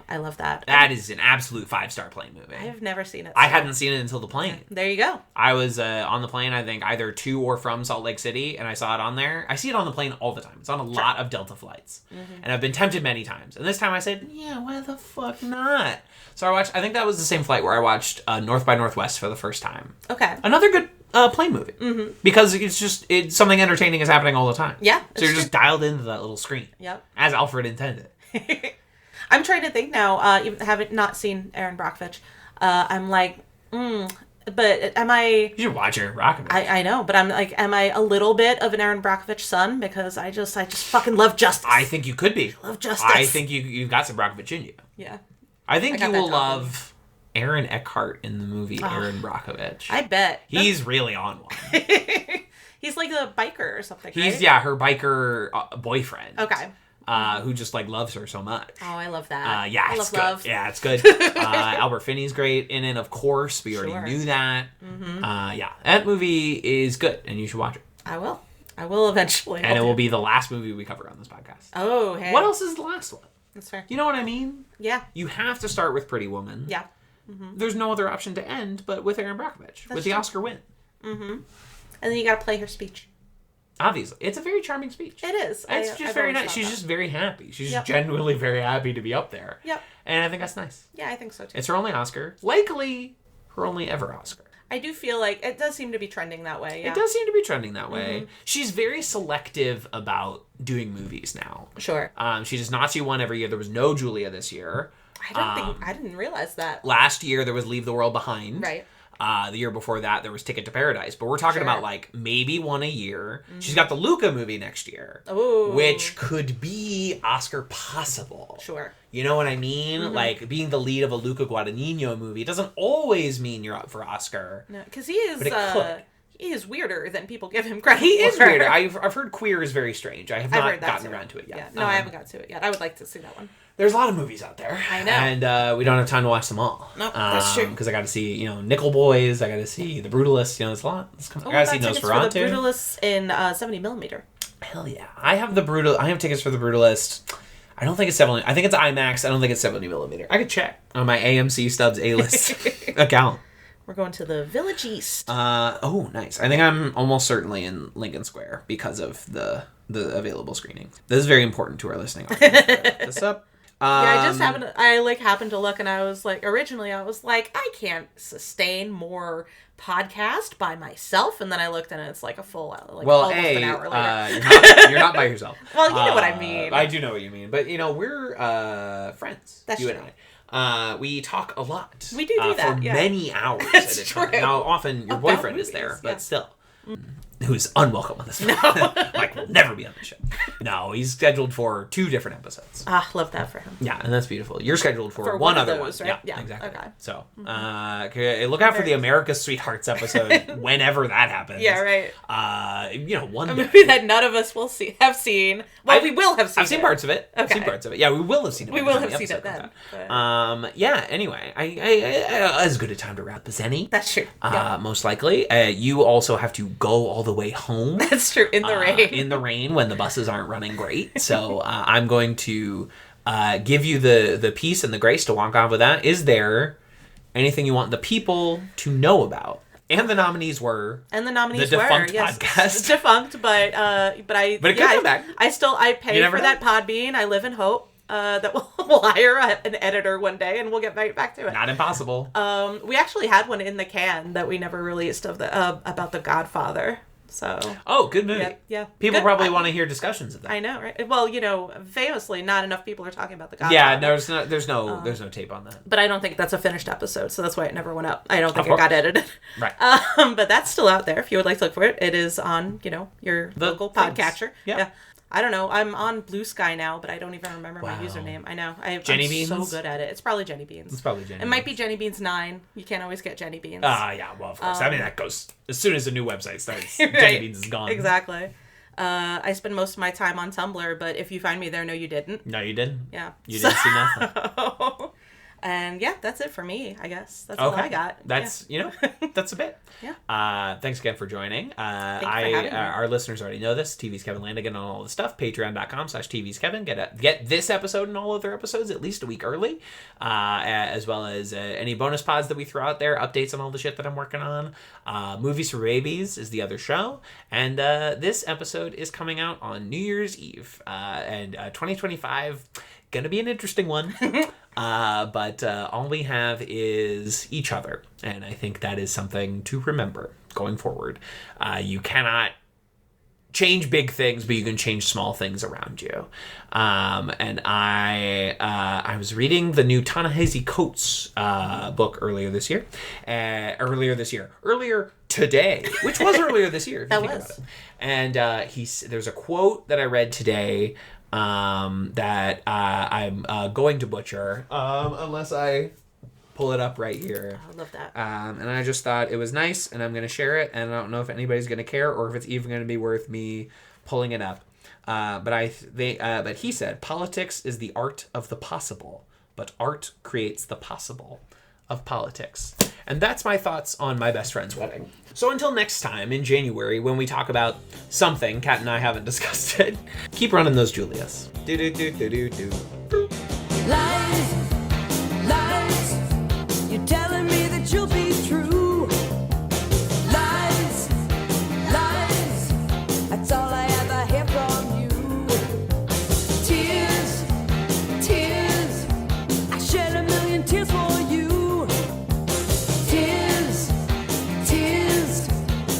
I love that. That is an absolute 5-star plane movie. I have never seen it. I hadn't seen it until the plane. There you go. I was on the plane, I think, either to or from Salt Lake City, and I saw it on there. I see it on the plane all the time. It's on a lot of Delta flights. Mm-hmm. And I've been tempted many times. And this time I said, yeah, why the fuck not? So I think that was the same flight where I watched North by Northwest for the first time. Okay. Another good plane movie. Mm-hmm. Because it's something entertaining is happening all the time. Yeah. So you're just dialed into that little screen. Yep. As Alfred intended. I'm trying to think now, even having not seen Erin Brockovich, I'm like, but am I... You should watch Erin Brockovich. I know, but I'm like, am I a little bit of an Erin Brockovich son? Because I just fucking love justice. I think you could be. I love justice. I think you've got some Brockovich in you. Yeah. I think you will love Aaron Eckhart in the movie Erin Brockovich. I bet. He's really on one. He's like a biker or something, He's, right? her biker boyfriend. Okay. Who just loves her so much. Oh, I love that. Yeah, I it's good. love. Yeah, it's good. Albert Finney's great in it, of course. We already knew that. Mm-hmm. Yeah, that movie is good, and you should watch it. I will eventually. And it will be the last movie we cover on this podcast. Oh, hey. What else is the last one? That's fair. You know what I mean? Yeah. You have to start with Pretty Woman. Yeah. Mm-hmm. There's no other option to end but with Erin Brockovich, with the Oscar win. Mm-hmm. And then you got to play her speech. Obviously. It's a very charming speech. It is. It's just very nice. She's just very happy. She's just genuinely very happy to be up there. Yep. And I think that's nice. Yeah, I think so too. It's her only Oscar. Likely her only ever Oscar. I do feel like it does seem to be trending that way. Yeah. It does seem to be trending that way. Mm-hmm. She's very selective about doing movies now. Sure. She does not see one every year. There was no Julia this year. I didn't realize that. Last year there was Leave the World Behind. Right. The year before that, there was Ticket to Paradise. But we're talking about, maybe one a year. Mm-hmm. She's got the Luca movie next year. Ooh. Which could be Oscar possible. Sure. You know what I mean? Mm-hmm. Like, being the lead of a Luca Guadagnino movie doesn't always mean you're up for Oscar. No, because he is... But it could. is weirder than people give him credit He is for. weirder. I've heard queer is very strange. I have I've not heard that gotten too. around to it yet. Yeah. No, I haven't got to it yet. I would like to see that one. There's a lot of movies out there. I know. And we don't have time to watch them all. No, that's true. Because I got to see, Nickel Boys. I got to see The Brutalists. It's a lot. I got to see Nosferatu. The Brutalists in 70mm. Hell yeah. I have tickets for The Brutalist. I don't think it's 70. I think it's IMAX. I don't think it's 70mm. I could check on my AMC Stubs A-list account. We're going to the Village East. Oh, nice. I think I'm almost certainly in Lincoln Square because of the available screening. This is very important to our listening audience. This up. I just happened to look, and I was like, originally I was like, I can't sustain more podcast by myself, and then I looked, and it's like a full, almost an hour later. You're not by yourself. Well, you know what I mean. I do know what you mean, but we're friends. That's you true. and I. We talk a lot. We do that for many hours at a time. true. Now, often your boyfriend is there, but still. Who's unwelcome on this podcast. Mike will never be on the show. No, he's scheduled for 2 different episodes. Love that for him. Yeah, and that's beautiful. You're scheduled for one other of those, one. right? Yeah, Yeah, exactly. okay. So, look out for the America's Sweethearts episode whenever that happens. Yeah, right. One A movie that none of us will have seen. Well, we will have seen I've seen parts of it. Okay. I've seen parts of it. Yeah, we will have seen it. We will have seen it then. Yeah, anyway. I as good a time to wrap as any. That's true. Most likely. You also have to go all the way home. That's true. In the rain. In the rain when the buses aren't running great. So I'm going to give you the peace and the grace to walk off with that. Is there anything you want the people to know about? And the nominees were. And the nominees the were. Defunct yes. podcast. It's defunct, but it could come back. I pay for that Podbean. I live in hope that we'll hire an editor one day, and we'll get right back to it. Not impossible. We actually had one in the can that we never released about the Godfather. So. Oh, good movie. Yeah. People probably want to hear discussions of that. I know, right? Well, famously, not enough people are talking about the Godfather. Yeah, there's no tape on that. But I don't think that's a finished episode, so that's why it never went up. I don't think it got edited. Right. But that's still out there if you would like to look for it. It is on, your local podcatcher. Yeah. I don't know. I'm on Blue Sky now, but I don't even remember my username. I know. I'm Jennybeans? so good at it. It's probably Jennybeans. It's probably Jennybeans. It might be Jennybeans 9. You can't always get Jennybeans. Yeah, well, of course. that goes as soon as the new website starts. Right. Jennybeans is gone. Exactly. I spend most of my time on Tumblr, but if you find me there, no, you didn't. No, you didn't. Yeah. You didn't see nothing. And yeah, that's it for me, I guess. That's all I got. That's that's a bit. Yeah. Thanks again for joining. Thanks for having me. Our listeners already know this. TV's Kevin Landigan on all the stuff. Patreon.com/TV's Kevin. Get this episode and all other episodes at least a week early, as well as any bonus pods that we throw out there, updates on all the shit that I'm working on. Movies for Babies is the other show, and this episode is coming out on New Year's Eve, and 2025 gonna be an interesting one. But all we have is each other, and I think that is something to remember going forward. You cannot change big things, but you can change small things around you. And I was reading the new Ta-Nehisi Coates book earlier today, which was earlier this year. If you think about it. And there's a quote that I read today that I'm going to butcher, unless I pull it up right here. I love that. And I just thought it was nice, and I'm going to share it, and I don't know if anybody's going to care or if it's even going to be worth me pulling it up. But he said, politics is the art of the possible, but art creates the possible of politics. And that's my thoughts on my best friend's wedding. So until next time in January, when we talk about something Kat and I haven't discussed it, keep running those Julias. Do. Lies, lies, you're telling me that you'll be true. Lies, lies, that's all I ever hear from you. Tears, tears, I shed a million tears for you. Tears, tears,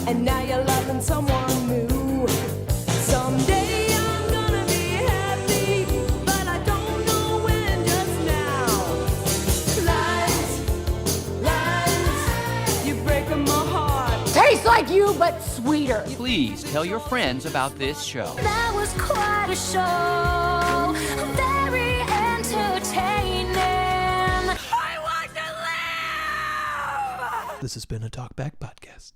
and now you're loving someone new. Someday I'm gonna be happy, but I don't know when just now. Lies, lies, you're breaking my heart. Tastes like you, but sweeter. Please tell your friends about this show. That was quite a show. Very entertaining. I want to live! This has been a Talkback Podcast.